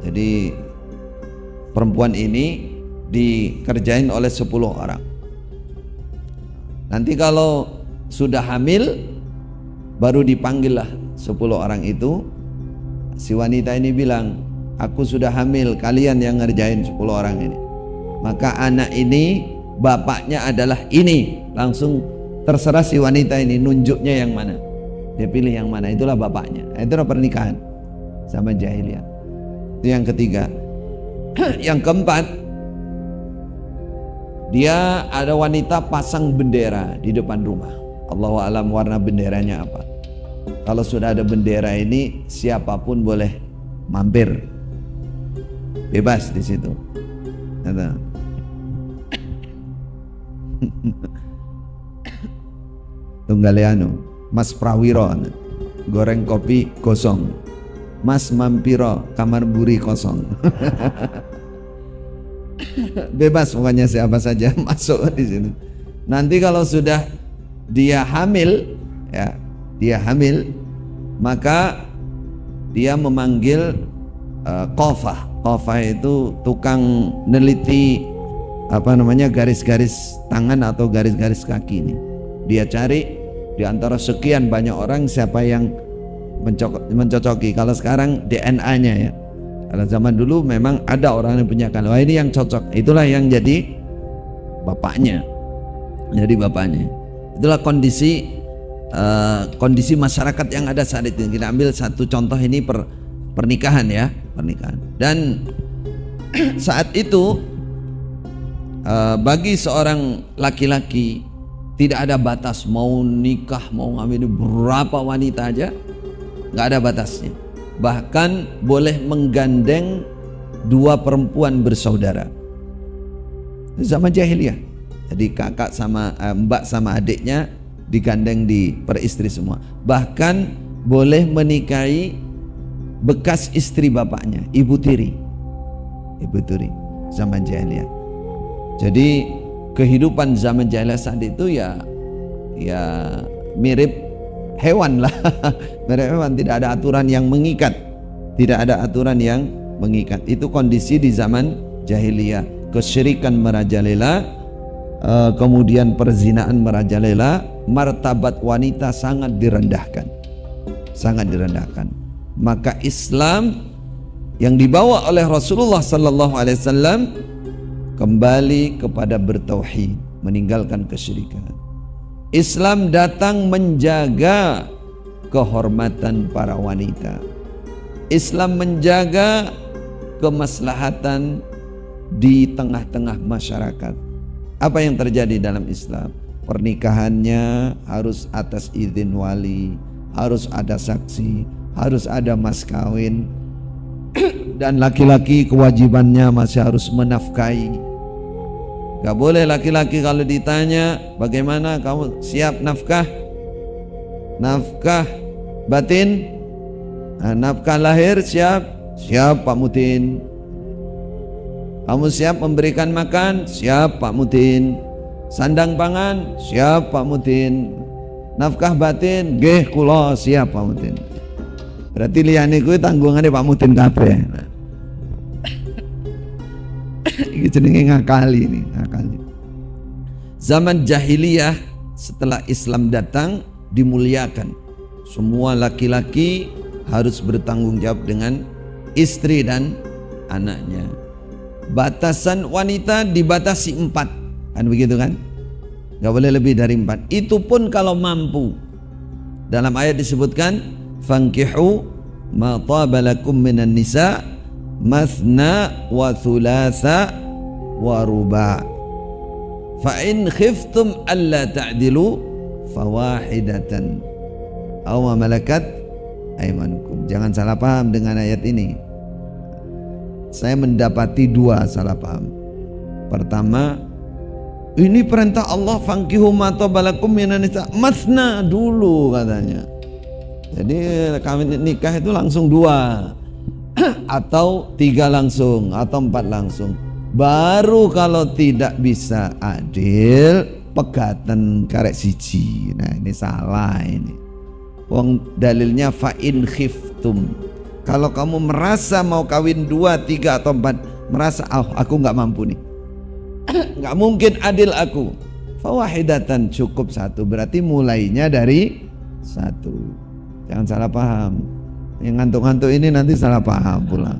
Jadi perempuan ini dikerjain oleh 10 orang. Nanti kalau sudah hamil, baru dipanggillah 10 orang itu. Si wanita ini bilang, aku sudah hamil, kalian yang ngerjain 10 orang ini. Maka anak ini bapaknya adalah ini. Langsung terserah si wanita ini nunjuknya yang mana, dia pilih yang mana, itulah bapaknya. Itulah pernikahan sama jahiliyah. Itu yang ketiga. Yang keempat, dia ada wanita pasang bendera di depan rumah. Allahu a'lam warna benderanya apa. Kalau sudah ada bendera ini, siapapun boleh mampir, bebas di situ. Tunggaliano, Mas Prawiro. goreng kopi kosong. Mas mampiro, kamar buri kosong. Bebas pokoknya siapa saja masuk di sini. Nanti kalau sudah dia hamil, ya, dia hamil, maka dia memanggil qafah. Qafah itu tukang neliti garis-garis tangan atau garis-garis kaki ini. Dia cari di antara sekian banyak orang siapa yang mencocoki. Kalau sekarang DNA-nya ya. Kalau zaman dulu memang ada orang yang punya wah ini yang cocok. Itulah yang jadi bapaknya. Jadi bapaknya. Itulah kondisi masyarakat yang ada saat itu. Kita ambil satu contoh ini pernikahan ya, pernikahan. Dan saat itu bagi seorang laki-laki tidak ada batas, mau nikah, mau ngambil berapa wanita aja, nggak ada batasnya. Bahkan boleh menggandeng 2 perempuan bersaudara. Zaman jahiliyah. Jadi kakak sama mbak sama adiknya digandeng di peristri semua. Bahkan boleh menikahi bekas istri bapaknya, ibu tiri. Ibu tiri zaman jahiliyah. Jadi kehidupan zaman jahiliyah saat itu ya mirip hewan lah. Mirip hewan, tidak ada aturan yang mengikat. Tidak ada aturan yang mengikat. Itu kondisi di zaman jahiliyah. Kesyirikan merajalela, kemudian perzinaan merajalela, martabat wanita sangat direndahkan. Sangat direndahkan. Maka Islam yang dibawa oleh Rasulullah sallallahu alaihi wasallam kembali kepada bertauhid, meninggalkan kesyirikan. Islam datang menjaga kehormatan para wanita. Islam menjaga kemaslahatan di tengah-tengah masyarakat. Apa yang terjadi dalam Islam? Pernikahannya harus atas izin wali, harus ada saksi, harus ada mas kawin, dan laki-laki kewajibannya masih harus menafkahi. Gak boleh laki-laki kalau ditanya bagaimana kamu siap nafkah? Nafkah batin, nafkah lahir siap? Siap Pak Mutin. Kamu siap memberikan makan? Siap Pak Mutin. Sandang pangan? Siap Pak Mutin. Nafkah batin? Nggih kula siap Pak Mutin. Berarti liyane kuwi tanggungane Pak Mutin kabeh. Iki jenenge ngakali ini, ngakali. Zaman jahiliyah setelah Islam datang dimuliakan. Semua laki-laki harus bertanggung jawab dengan istri dan anaknya. Batasan wanita dibatasi 4, kan begitu kan? Gak boleh lebih dari 4. Itu pun kalau mampu. Dalam ayat disebutkan fankihu ma taba lakum minan nisa mathna wa thulatha wa ruba' fa in khiftum alla ta'dilu fawahidatan aw ma malakat aymanukum. Jangan salah paham dengan ayat ini. Saya mendapati 2 salah paham. Pertama, ini perintah Allah fankihu ma taba lakum minan nisa, mathna dulu katanya. Jadi kami nikah itu langsung 2 atau 3 langsung atau 4 langsung. Baru kalau tidak bisa adil pegatan karek siji. Nah ini salah ini. Wong dalilnya fa in khiftum. Kalau kamu merasa mau kawin 2, 3 atau 4, merasa aku nggak mampu nih, nggak mungkin adil aku, fawahidatan cukup 1. Berarti mulainya dari 1. Jangan salah paham. Yang ngantuk-ngantuk ini nanti salah paham pula.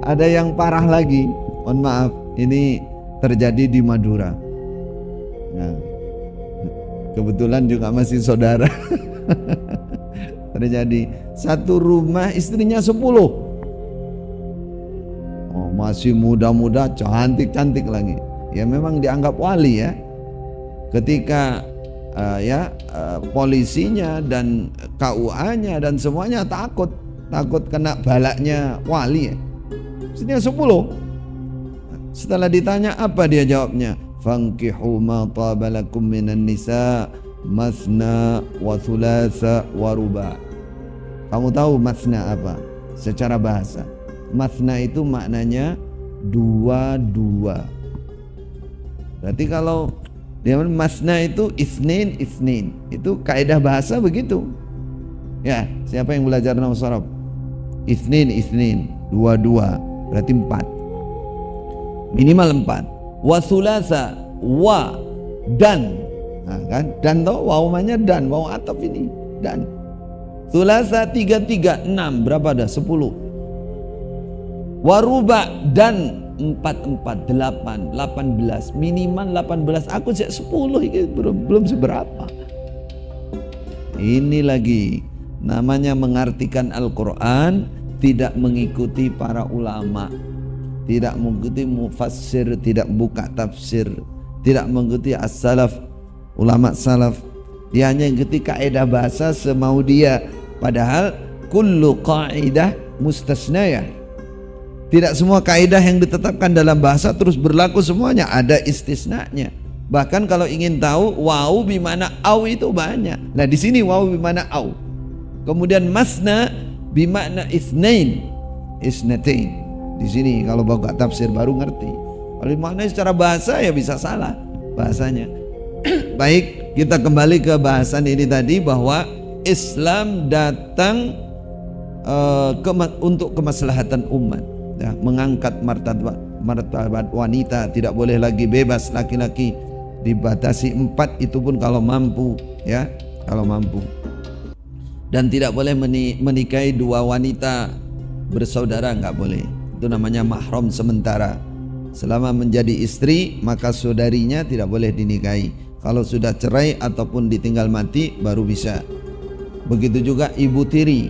Ada yang parah lagi, mohon maaf, ini terjadi di Madura. Nah, kebetulan juga masih saudara. Terjadi satu rumah istrinya 10. Oh, masih muda-muda, cantik-cantik lagi. Ya memang dianggap wali ya. Ketika polisinya dan KUA-nya dan semuanya takut kena balaknya wali ya. Istrinya 10. Setelah ditanya apa dia jawabnya? Fankihu ma taba lakum minan nisa masna wa thulatha wa ruba. Kamu tahu masna apa? Secara bahasa, masna itu maknanya dua-dua. Berarti kalau dia masna itu isnin, itu kaidah bahasa begitu. Ya, siapa yang belajar nahwu sharaf? Isnin, dua-dua, berarti 4. Minimal 4. Wa thulatha, wa dan. Nah, kan? Dan toh wawunya dan, wawu ataf ini dan. Thulatha 3, 6, berapa dah? 10. Waruba dan 4, 8, 18, minimal 18. Aku sejak 10 ini belum seberapa. Ini lagi namanya mengartikan Al-Quran, tidak mengikuti para ulama, tidak mengikuti mufassir, tidak buka tafsir, tidak mengikuti as-salaf, ulama salaf. Dia hanya mengikuti kaidah bahasa semau dia. Padahal kullu qaidah mustasnayah. Tidak semua kaidah yang ditetapkan dalam bahasa terus berlaku semuanya, ada istisnanya. Bahkan kalau ingin tahu wawu bimana au itu banyak. Nah di sini wawu bimana au. Kemudian masna bimakna isnain, isnatain. Di sini kalau buka tafsir baru ngerti. Kalau maknanya secara bahasa ya bisa salah bahasanya. Baik, kita kembali ke bahasan ini tadi bahwa Islam datang untuk kemaslahatan umat, ya, mengangkat martabat wanita, tidak boleh lagi bebas laki-laki, dibatasi 4, itu pun kalau mampu, ya, kalau mampu. Dan tidak boleh menikahi 2 wanita bersaudara, nggak boleh. Itu namanya mahram sementara. Selama menjadi istri maka saudarinya tidak boleh dinikahi. Kalau sudah cerai ataupun ditinggal mati baru bisa. Begitu juga ibu tiri.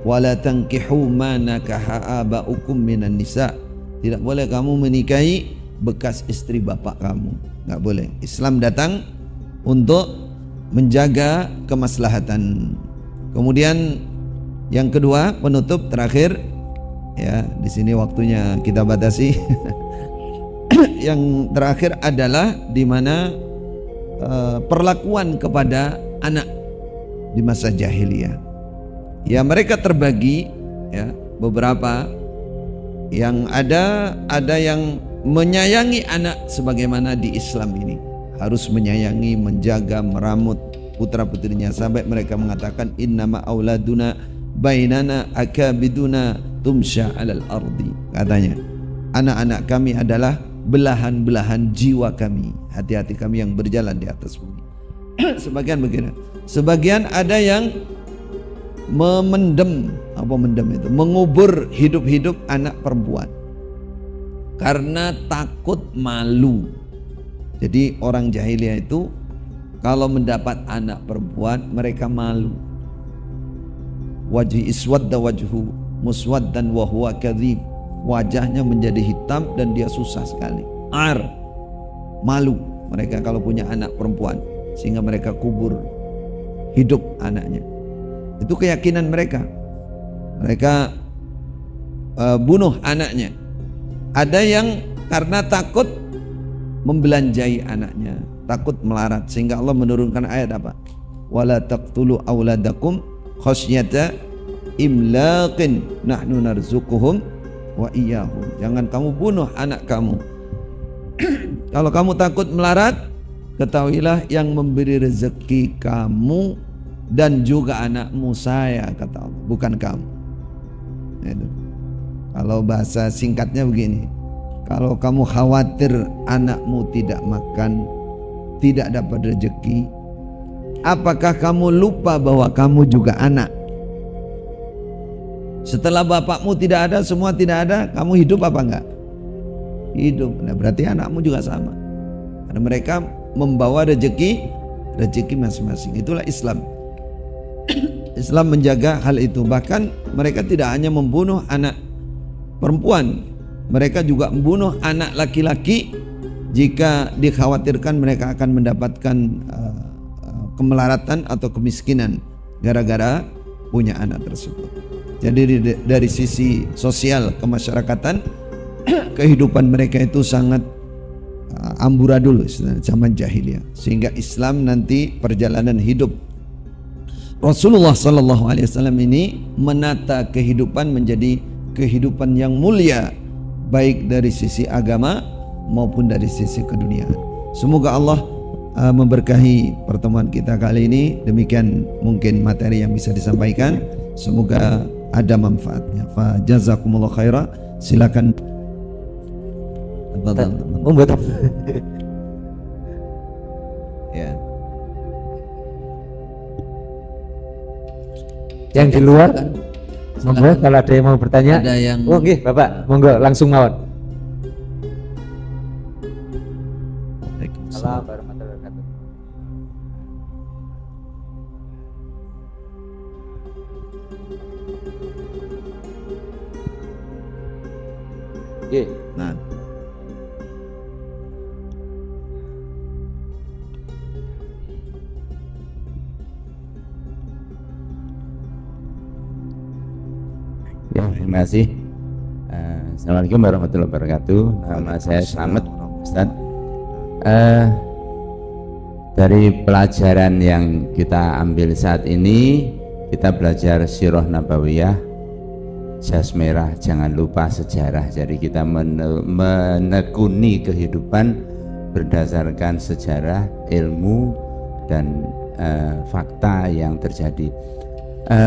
Wala tankihu ma nakaha abaukum minan nisa. Tidak boleh kamu menikahi bekas istri bapak kamu, nggak boleh. Islam datang untuk menjaga kemaslahatan. Kemudian yang kedua, penutup terakhir, ya di sini waktunya kita batasi. Yang terakhir adalah di mana perlakuan kepada anak di masa jahiliyah. Ya mereka terbagi, ya beberapa yang ada yang menyayangi anak sebagaimana di Islam ini, harus menyayangi, menjaga, meramut putra putrinya, sampai mereka mengatakan innama auladuna bainana akabiduna tumsha alal ardi. Katanya anak-anak kami adalah belahan-belahan jiwa kami, hati-hati kami yang berjalan di atas bumi. Sebagian begini, sebagian ada yang mendem itu, mengubur hidup-hidup anak perempuan karena takut malu. Jadi orang jahiliyah itu kalau mendapat anak perempuan mereka malu. Wajhi iswadda wajhu muswaddan wa huwa kadhib. Wajahnya menjadi hitam dan dia susah sekali. Malu mereka kalau punya anak perempuan, sehingga mereka kubur hidup anaknya. Itu keyakinan mereka. Mereka bunuh anaknya. Ada yang karena takut membelanjai anaknya, takut melarat, sehingga Allah menurunkan ayat apa? Wala taqtulu auladakum khasyata imlaqin nahnu narzuquhum wa iyyahum. Jangan kamu bunuh anak kamu. Kalau kamu takut melarat, ketahuilah yang memberi rezeki kamu dan juga anakmu saya, kata Allah, bukan kamu. Itu. Kalau bahasa singkatnya begini, kalau kamu khawatir anakmu tidak makan, tidak dapat rezeki, apakah kamu lupa bahwa kamu juga anak? Setelah bapakmu tidak ada, semua tidak ada, kamu hidup apa enggak? Hidup. Nah, berarti anakmu juga sama. Karena mereka membawa rezeki masing-masing. Itulah Islam. Islam menjaga hal itu. Bahkan mereka tidak hanya membunuh anak perempuan, mereka juga membunuh anak laki-laki jika dikhawatirkan mereka akan mendapatkan kemelaratan atau kemiskinan gara-gara punya anak tersebut. Jadi dari sisi sosial kemasyarakatan, kehidupan mereka itu sangat amburadul zaman jahiliyah, sehingga Islam nanti perjalanan hidup Rasulullah sallallahu alaihi wasallam ini menata kehidupan menjadi kehidupan yang mulia, baik dari sisi agama maupun dari sisi keduniaan. Semoga Allah memberkahi pertemuan kita kali ini. Demikian mungkin materi yang bisa disampaikan, semoga ada manfaatnya. Fa jazakumullah khaira. Silakan. Membuat ya. Yang di luar, monggo kalau ada yang mau bertanya. Ada yang oh nggih, Bapak, monggo langsung mawon. Assalamualaikum warahmatullahi wabarakatuh. Nggih. Nah, ya, terima kasih. Assalamualaikum warahmatullahi wabarakatuh. Nama saya Slamet, Ustaz. Dari pelajaran yang kita ambil saat ini, kita belajar sirah nabawiyah, jas merah, jangan lupa sejarah. Jadi kita menekuni kehidupan berdasarkan sejarah, ilmu dan fakta yang terjadi.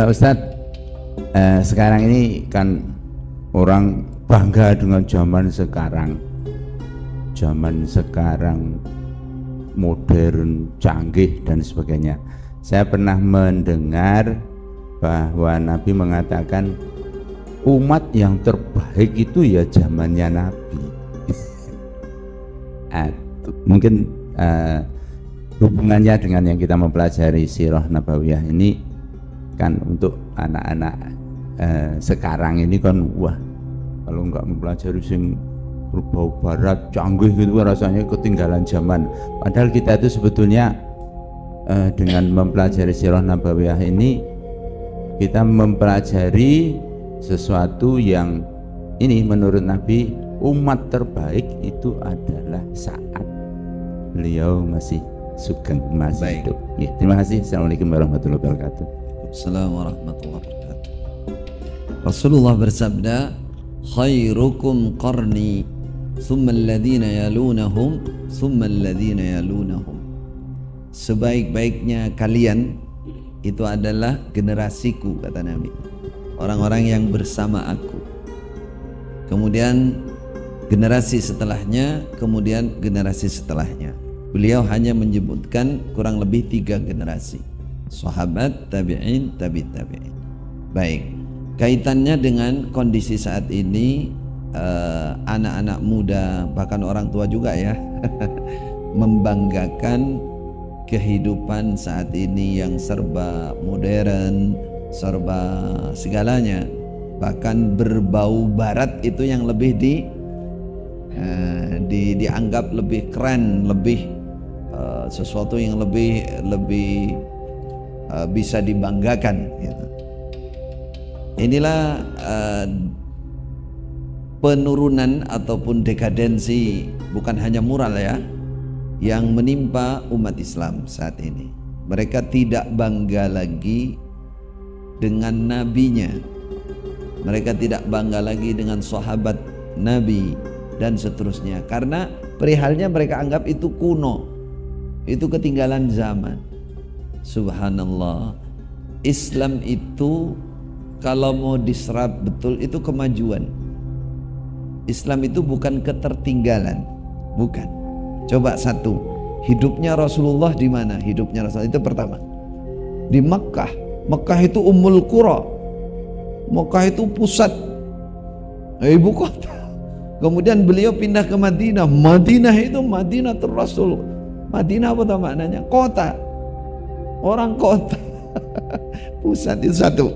Ustadz, sekarang ini kan orang bangga dengan zaman sekarang modern, canggih dan sebagainya. Saya pernah mendengar bahwa Nabi mengatakan umat yang terbaik itu ya zamannya Nabi. Mungkin hubungannya dengan yang kita mempelajari sirah nabawiyah ini kan untuk anak-anak sekarang ini kan, wah kalau nggak mempelajari sing berbau barat canggih gitu rasanya ketinggalan zaman. Padahal kita itu sebetulnya dengan mempelajari sirah nabawiyah ini kita mempelajari sesuatu yang ini menurut Nabi umat terbaik itu adalah saat beliau masih sugeng, masih hidup. Ya, terima kasih. Assalamualaikum warahmatullahi wabarakatuh. Assalamualaikum warahmatullahi wabarakatuh. Rasulullah bersabda, khairukum qarni thumma alladhina yalunahum thumma alladhina yalunahum. Sebaik-baiknya kalian itu adalah generasiku, kata Nabi, orang-orang yang bersama aku, kemudian generasi setelahnya, kemudian generasi setelahnya. Beliau hanya menyebutkan kurang lebih 3 generasi, sahabat, tabi'in, tabi'in. Baik, kaitannya dengan kondisi saat ini, anak-anak muda bahkan orang tua juga ya membanggakan kehidupan saat ini yang serba modern, serba segalanya, bahkan berbau barat itu yang lebih dianggap lebih keren, lebih sesuatu yang lebih bisa dibanggakan gitu. Inilah penurunan ataupun dekadensi, bukan hanya moral ya, yang menimpa umat Islam saat ini. Mereka tidak bangga lagi dengan nabinya, mereka tidak bangga lagi dengan sahabat Nabi dan seterusnya, karena perihalnya mereka anggap itu kuno, itu ketinggalan zaman. Subhanallah, Islam itu kalau mau diserap betul itu kemajuan. Islam itu bukan ketertinggalan, bukan. Coba satu, hidupnya Rasulullah di mana? Hidupnya Rasulullah itu pertama di Makkah. Makkah itu Ummul Qura, Makkah itu pusat, ibu kota. Kemudian beliau pindah ke Madinah. Madinah itu Madinatul Rasul. Madinah apa tahu maknanya? Kota, orang kota. Pusat itu satu,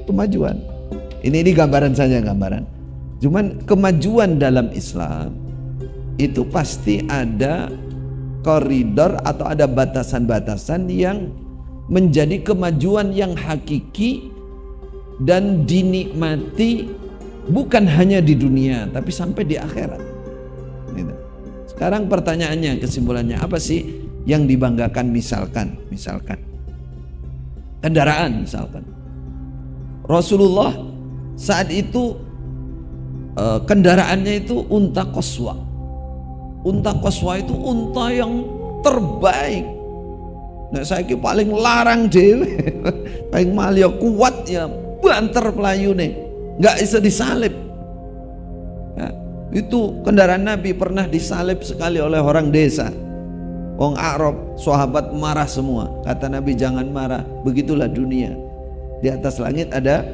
kemajuan. Ini gambaran saja, gambaran. Cuman kemajuan dalam Islam itu pasti ada koridor atau ada batasan-batasan yang menjadi kemajuan yang hakiki dan dinikmati bukan hanya di dunia tapi sampai di akhirat. Sekarang pertanyaannya, kesimpulannya apa sih yang dibanggakan? Misalkan kendaraan misalkan. Rasulullah saat itu kendaraannya itu unta Qaswa. Unta Qaswa itu unta yang terbaik. Nah, saya paling larang dewe, paling malio kuat ya, banter pelayune, nggak bisa disalib. Ya, itu kendaraan Nabi pernah disalib sekali oleh orang desa. Wong Arab, sahabat marah semua. Kata Nabi, jangan marah, begitulah dunia. Di atas langit ada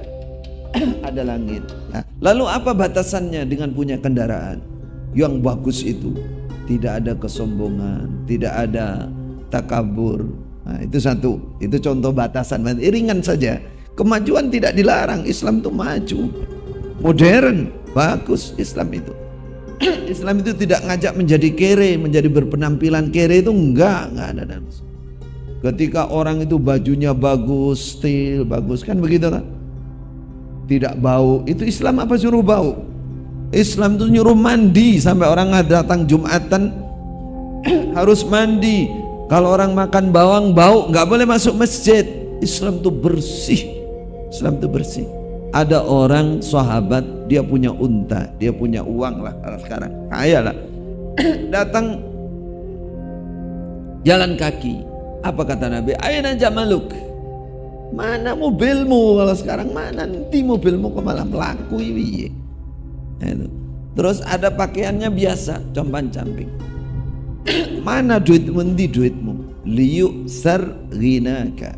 langit. Nah, lalu apa batasannya dengan punya kendaraan yang bagus itu? Tidak ada kesombongan, tidak ada takabur. Nah, itu satu, itu contoh batasan. Ringan saja. Kemajuan tidak dilarang. Islam itu maju, modern, bagus Islam itu. Islam itu tidak ngajak menjadi kere, menjadi berpenampilan kere, itu enggak ada dalam Islam. Ketika orang itu bajunya bagus, stil bagus, kan begitu kan? Tidak bau, itu Islam apa suruh bau? Islam itu nyuruh mandi, sampai orang datang Jumatan harus mandi. Kalau orang makan bawang bau, nggak boleh masuk masjid. Islam itu bersih. Islam itu bersih. Ada orang sahabat, dia punya unta, dia punya uang lah, kalau sekarang kaya lah. Datang jalan kaki. Apa kata Nabi? Aina jamaluk? Mana mobilmu? Kalau sekarang mana nanti mobilmu kok malah melaku ini? Terus ada pakaiannya biasa, compang-camping. Mana duitmu? Nanti duitmu? Liyu sar ghinaka,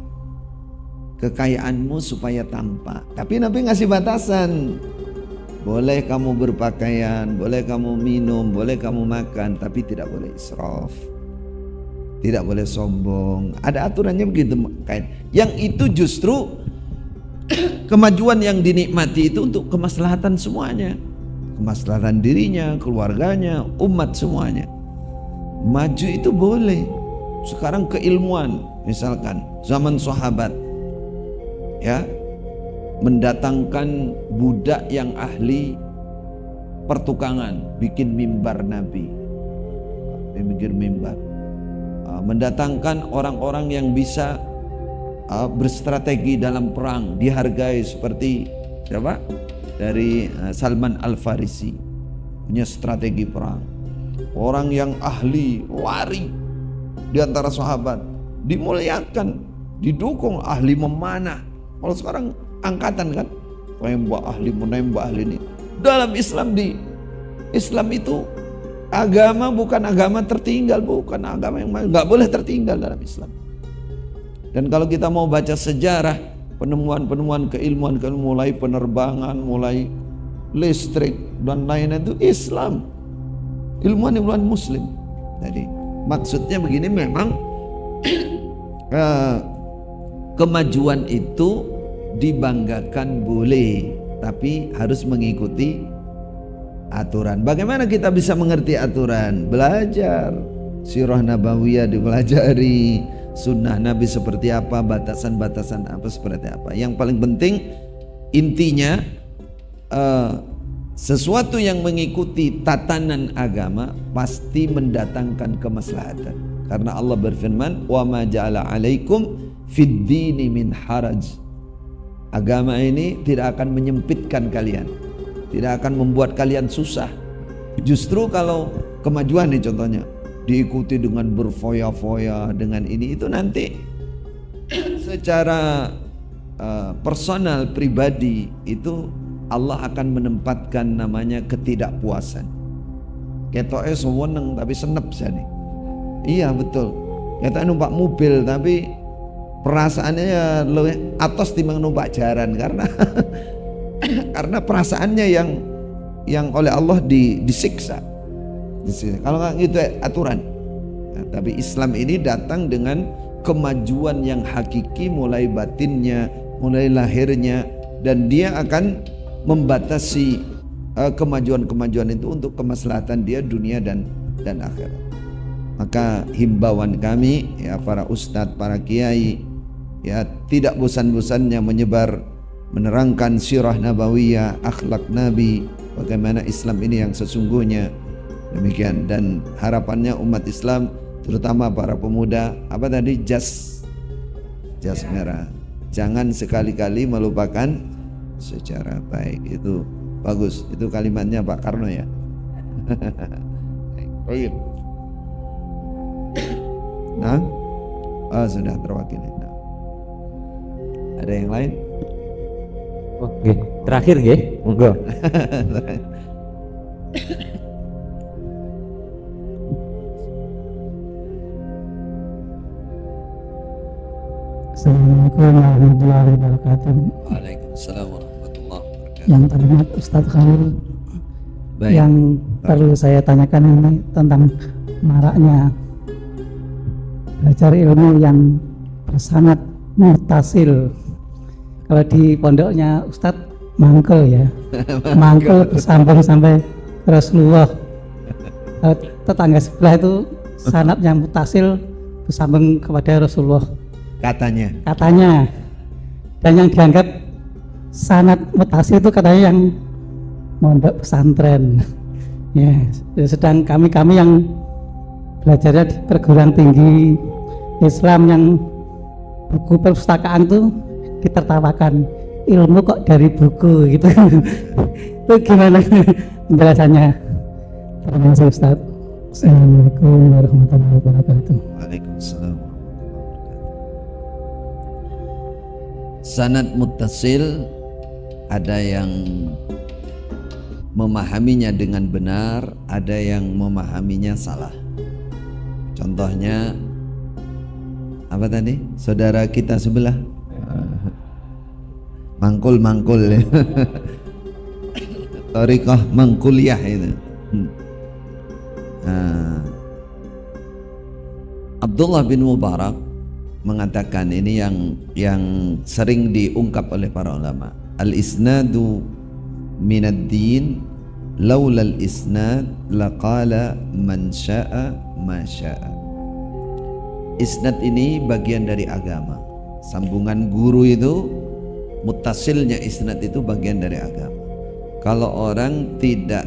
kekayaanmu supaya tampak. Tapi Nabi ngasih batasan. Boleh kamu berpakaian, boleh kamu minum, boleh kamu makan, tapi tidak boleh israf, tidak boleh sombong. Ada aturannya begitu. Yang itu justru kemajuan yang dinikmati itu untuk kemaslahatan semuanya, kemaslahatan dirinya, keluarganya, umat semuanya. Maju itu boleh. Sekarang keilmuan, misalkan zaman sahabat, ya, mendatangkan budak yang ahli pertukangan, bikin mimbar Nabi, bikin mimbar, mendatangkan orang-orang yang bisa berstrategi dalam perang, dihargai seperti siapa? Dari Salman Al-Farisi, punya strategi perang. Orang yang ahli lari di antara sahabat dimuliakan, didukung, ahli memanah. Kalau sekarang angkatan kan, menembak ahli ini. Dalam Islam, di Islam itu agama bukan agama tertinggal, bukan agama yang nggak boleh tertinggal dalam Islam. Dan kalau kita mau baca sejarah penemuan-penemuan keilmuan, mulai penerbangan, mulai listrik dan lain-lain, itu Islam, ilmuwan-ilmuwan Muslim. Jadi maksudnya begini, memang kemajuan itu dibanggakan boleh, tapi harus mengikuti aturan. Bagaimana kita bisa mengerti aturan? Belajar sirah nabawiyah, dipelajari sunnah Nabi seperti apa, batasan-batasan apa seperti apa. Yang paling penting intinya sesuatu yang mengikuti tatanan agama pasti mendatangkan kemaslahatan. Karena Allah berfirman, "Wa ma ja'ala 'alaikum fid dini min haraj." Agama ini tidak akan menyempitkan kalian, tidak akan membuat kalian susah. Justru kalau kemajuan nih contohnya diikuti dengan berfoya-foya, dengan ini itu nanti secara personal pribadi itu Allah akan menempatkan namanya ketidakpuasan. Ketoknya seweneng tapi senep jadi. Iya betul. Kita numpak mobil tapi perasaannya ya lebih atas timbang numpak jaran, karena karena perasaannya yang oleh Allah disiksa. Kalau nggak gitu aturan. Nah, tapi Islam ini datang dengan kemajuan yang hakiki, mulai batinnya, mulai lahirnya, dan dia akan membatasi kemajuan-kemajuan itu untuk kemaslahatan dia dunia dan akhirat. Maka himbauan kami, ya, para ustadz, para kiai, ya, tidak bosan-bosannya menyebar, menerangkan sirah nabawiyah, akhlak Nabi, bagaimana Islam ini yang sesungguhnya. Demikian, dan harapannya umat Islam terutama para pemuda apa tadi, jas merah, jangan sekali-kali melupakan secara baik. Itu bagus, itu kalimatnya Pak Karno ya. Nah, sudah terwakili. Nah. Ada yang lain? Oke, terakhir nggih, monggo. Assalamualaikum warahmatullahi wabarakatuh. Waalaikumsalam warahmatullahi wabarakatuh. Yang terhormat Ustadz Khalil, Baik. yang perlu saya tanyakan ini tentang maraknya belajar ilmu yang bersanad muttasil. Kalau di pondoknya Ustadz mangkel ya, mangkel bersambung sampai ke Rasulullah. Kalau tetangga sebelah itu sanad yang muttasil bersambung kepada Rasulullah. Katanya, dan yang dianggap sanad muttasil itu katanya yang mondok pesantren. Ya, sedang kami yang belajarnya di perguruan tinggi Islam yang buku perpustakaan itu ditertawakan, ilmu kok dari buku gitu. Itu gimana penjelasannya? Terima kasih Ustaz. Assalamualaikum warahmatullahi wabarakatuh. Waalaikumsalam. Sanad muttasil ada yang memahaminya dengan benar, ada yang memahaminya salah. Contohnya apa tadi? Saudara kita sebelah mangkul ya. Thariqah mangkuliah itu. Abdullah bin Mubarak mengatakan, ini yang sering diungkap oleh para ulama, al-isnadu minad din, laula al-isnad laqala man syaa ma syaa. Isnad ini bagian dari agama. Sambungan guru itu, muttasilnya isnad itu bagian dari agama. Kalau orang tidak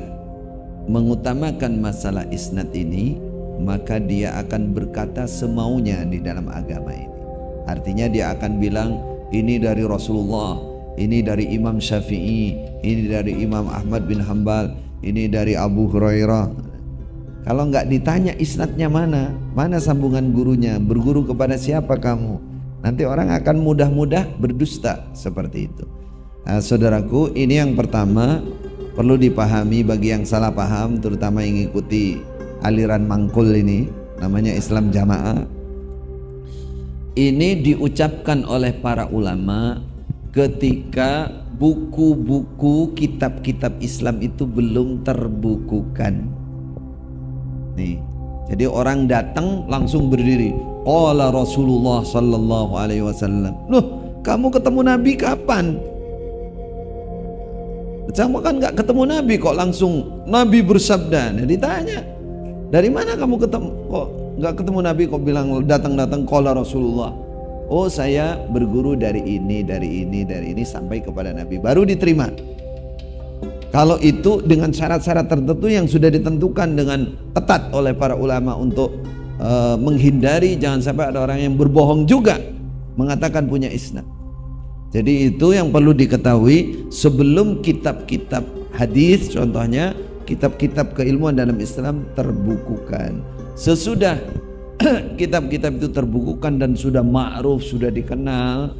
mengutamakan masalah isnad ini, maka dia akan berkata semaunya di dalam agama ini. Artinya dia akan bilang ini dari Rasulullah, ini dari Imam Syafi'i, ini dari Imam Ahmad bin Hanbal, ini dari Abu Hurairah. Kalau nggak ditanya isnadnya mana sambungan gurunya, berguru kepada siapa kamu, nanti orang akan mudah-mudah berdusta seperti itu. Nah, saudaraku, ini yang pertama perlu dipahami bagi yang salah paham, terutama yang mengikuti aliran mangkul ini, namanya Islam Jamaah. Ini diucapkan oleh para ulama ketika buku-buku kitab-kitab Islam itu belum terbukukan. Nih, jadi orang datang langsung berdiri, qala Rasulullah sallallahu alaihi wasallam. Loh, kamu ketemu Nabi kapan? Sama kan nggak ketemu Nabi kok langsung Nabi bersabda. Nah, ditanya, dari mana kamu ketemu, kok nggak ketemu Nabi kok bilang datang qala Rasulullah. Oh, saya berguru dari ini sampai kepada Nabi, baru diterima. Kalau itu dengan syarat-syarat tertentu yang sudah ditentukan dengan ketat oleh para ulama untuk menghindari jangan sampai ada orang yang berbohong juga mengatakan punya isnad. Jadi itu yang perlu diketahui sebelum kitab-kitab hadis, contohnya kitab-kitab keilmuan dalam Islam terbukukan. Sesudah kitab-kitab itu terbukukan dan sudah ma'ruf, sudah dikenal,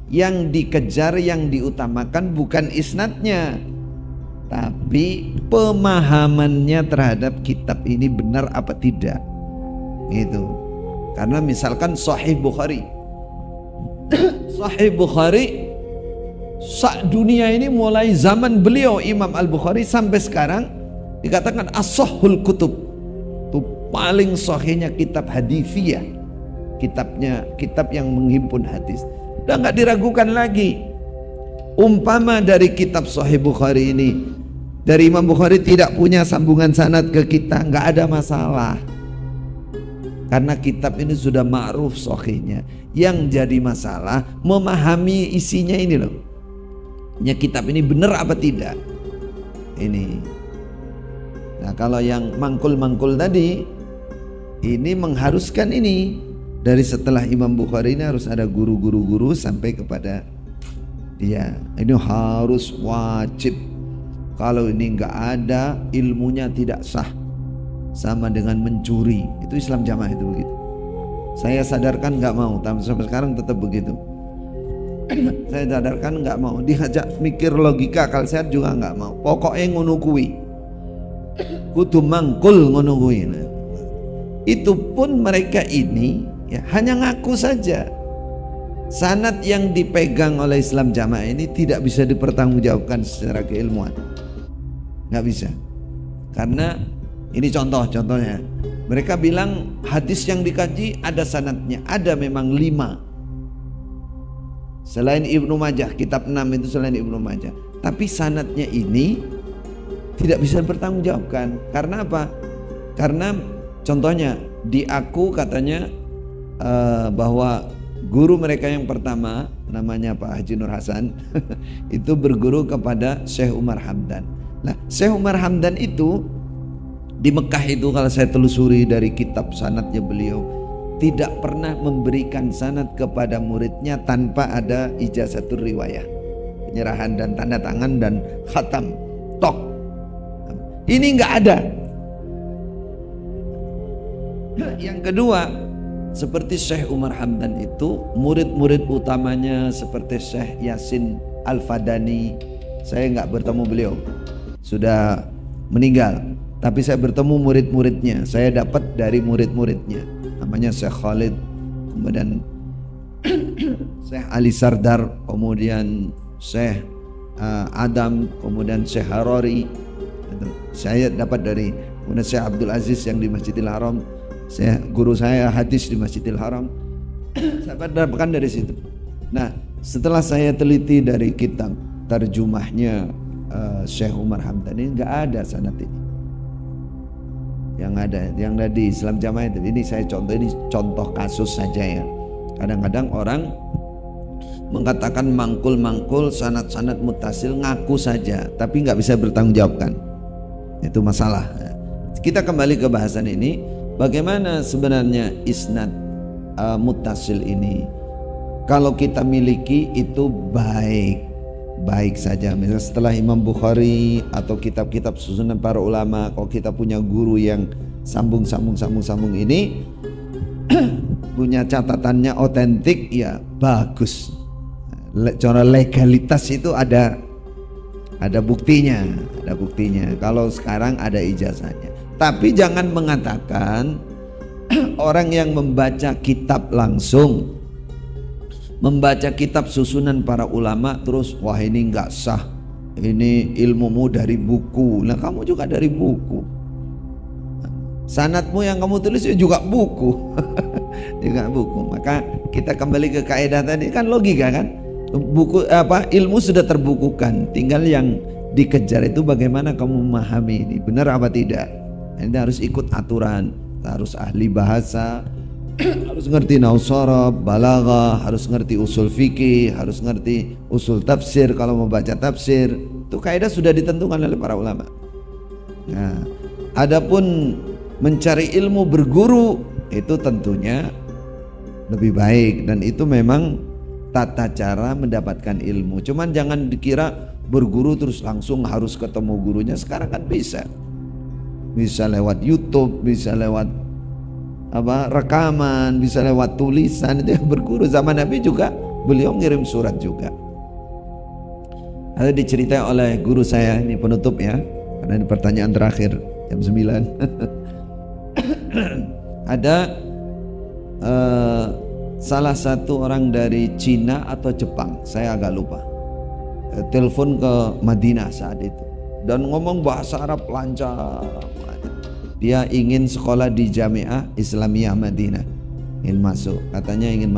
yang dikejar, yang diutamakan bukan isnadnya, tapi pemahamannya terhadap kitab ini benar apa tidak. Gitu. Karena misalkan Sahih Bukhari, Sahih Bukhari dunia ini mulai zaman beliau Imam Al-Bukhari sampai sekarang dikatakan as-sahhul kutub, itu paling sahihnya kitab hadithiyah, kitab yang menghimpun hadis. Udah nggak diragukan lagi. Umpama dari kitab Sahih Bukhari ini, dari Imam Bukhari tidak punya sambungan sanad ke kita, nggak ada masalah, karena kitab ini sudah ma'ruf sahihnya. Yang jadi masalah memahami isinya ini loh, ya kitab ini benar apa tidak ini. Nah kalau yang mangkul-mangkul tadi, ini mengharuskan ini. Dari setelah Imam Bukhari ini harus ada guru-guru sampai kepada dia. Ini harus wajib. Kalau ini nggak ada, ilmunya tidak sah. Sama dengan mencuri. Itu Islam Jamaah itu begitu. Saya sadarkan nggak mau, tapi sampai sekarang tetap begitu. Saya sadarkan nggak mau, diajak mikir logika akal sehat juga nggak mau. Pokoknya ngono kuwi. Kudu mangkul ngono kuwi. Itu pun mereka ini ya hanya ngaku saja. Sanad yang dipegang oleh Islam Jamaah ini tidak bisa dipertanggungjawabkan secara keilmuan, nggak bisa. Karena ini contohnya, mereka bilang hadis yang dikaji ada sanadnya, ada memang 5 selain Ibnu Majah, kitab 6 itu selain Ibnu Majah, tapi sanadnya ini tidak bisa dipertanggungjawabkan. Karena apa? Karena contohnya di Aku katanya bahwa guru mereka yang pertama namanya Pak Haji Nur Hasan itu berguru kepada Syekh Umar Hamdan. Nah, Syekh Umar Hamdan itu di Mekah itu kalau saya telusuri dari kitab sanadnya beliau tidak pernah memberikan sanad kepada muridnya tanpa ada ijazatul riwayah, penyerahan dan tanda tangan dan khatam tok. Ini nggak ada. Yang kedua, seperti Syekh Umar Hamdan itu murid-murid utamanya seperti Syekh Yasin Al-Fadani. Saya nggak bertemu beliau, sudah meninggal, tapi saya bertemu murid-muridnya. Saya dapat dari murid-muridnya, namanya Syekh Khalid, kemudian Syekh Ali Sardar, kemudian Syekh Adam, kemudian Syekh Harori. Saya dapat dari kemudian Syekh Abdul Aziz yang di Masjidil Haram. Guru saya hadis di Masjidil Haram. Saya dapatkan dari situ. Nah, setelah saya teliti dari kitab terjemahnya Syekh Umar Hamdan ini nggak ada sanad ini. Yang ada di Islam Jamaah itu. Ini saya contoh kasus saja ya. Kadang-kadang orang mengatakan mangkul sanad-sanad mutasil ngaku saja, tapi nggak bisa bertanggungjawabkan. Itu masalah. Kita kembali ke bahasan ini. Bagaimana sebenarnya isnad muttasil ini? Kalau kita miliki itu baik saja. Misalnya setelah Imam Bukhari atau kitab-kitab susunan para ulama, kalau kita punya guru yang sambung ini punya catatannya otentik, ya bagus. Cara legalitas itu ada buktinya, Kalau sekarang ada ijazahnya. Tapi jangan mengatakan orang yang membaca kitab langsung, membaca kitab susunan para ulama terus wah ini enggak sah, ini ilmumu dari buku. Nah kamu juga dari buku, sanadmu yang kamu tulis juga buku. Juga buku. Maka kita kembali ke kaidah tadi, kan logika kan, ilmu sudah terbukukan, tinggal yang dikejar itu bagaimana kamu memahami ini benar apa tidak. Ini harus ikut aturan, harus ahli bahasa, harus ngerti nausarab, balaghah, harus ngerti usul fikih, harus ngerti usul tafsir. Kalau mau baca tafsir, itu kaidah sudah ditentukan oleh para ulama. Nah, adapun mencari ilmu berguru itu tentunya lebih baik, dan itu memang tata cara mendapatkan ilmu. Cuman jangan dikira berguru terus langsung harus ketemu gurunya. Sekarang kan bisa lewat YouTube, bisa lewat rekaman, bisa lewat tulisan. Itu yang berguru. Zaman Nabi juga beliau ngirim surat juga. Ada diceritai oleh guru saya, ini penutup ya, karena ini pertanyaan terakhir jam 9. Ada salah satu orang dari Cina atau Jepang, saya agak lupa, telepon ke Madinah saat itu dan ngomong bahasa Arab lancar. Dia ingin sekolah di Jamiah Islamiyah Madinah, ingin masuk, katanya ingin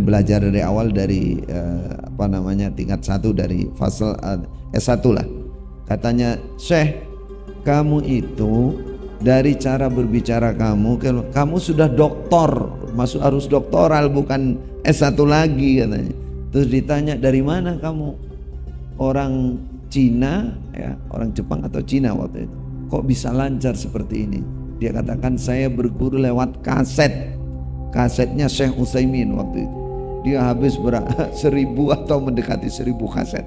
belajar dari awal, dari tingkat 1 dari fasal S1 lah. Katanya, Syekh, kamu itu dari cara berbicara kamu sudah doktor, harus doktoral, bukan S1 lagi katanya. Terus ditanya, dari mana kamu? Orang Cina ya, orang Jepang atau Cina waktu itu. kok bisa lancar seperti ini? Dia katakan, saya berguru lewat kasetnya Syekh Utsaimin waktu itu. Dia habis 1000 atau mendekati 1000 kaset.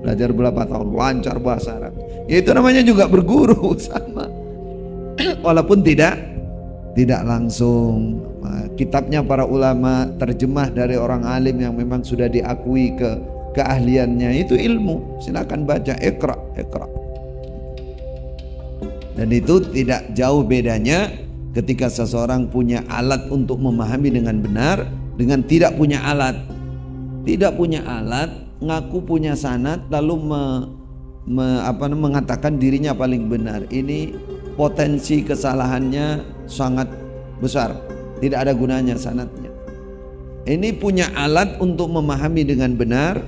Belajar berapa tahun, lancar bahasa Arab. Ya itu namanya juga berguru sama. Walaupun tidak langsung. Kitabnya para ulama, terjemah dari orang alim yang memang sudah diakui keahliannya, itu ilmu. Silakan baca, Iqra. Dan itu tidak jauh bedanya ketika seseorang punya alat untuk memahami dengan benar dengan tidak punya alat. Tidak punya alat, ngaku punya sanad, lalu mengatakan dirinya paling benar. Ini potensi kesalahannya sangat besar. Tidak ada gunanya sanadnya. Ini punya alat untuk memahami dengan benar,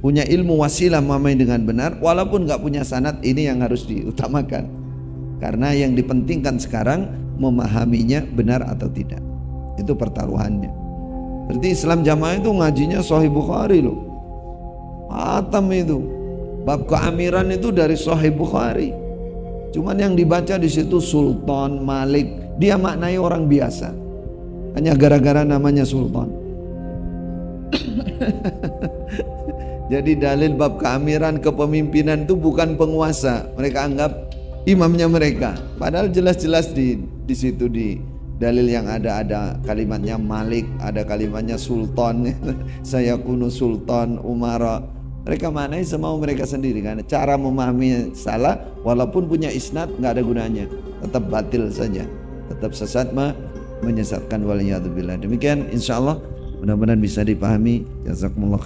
punya ilmu wasilah memahami dengan benar, walaupun nggak punya sanad. Ini yang harus diutamakan. Karena yang dipentingkan sekarang memahaminya benar atau tidak. Itu pertaruhannya. Berarti Islam Jamaah itu ngajinya Sahih Bukhari loh. Hatam itu. Bab keamiran itu dari Sahih Bukhari. Cuman yang dibaca di situ Sultan, Malik. Dia maknai orang biasa. Hanya gara-gara namanya Sultan. Jadi dalil bab keamiran kepemimpinan itu bukan penguasa. Mereka anggap imamnya mereka, padahal jelas-jelas di situ di dalil yang ada kalimatnya Malik, ada kalimatnya Sultan. Saya kuno Sultan Umara. Mereka manai semau mereka sendiri, karena cara memahami salah, walaupun punya isnad nggak ada gunanya, tetap batil saja, tetap sesat, menyesatkan, waliyadzubillah. Demikian insyaallah mudah-mudahan bisa dipahami. Jazakumullah khair.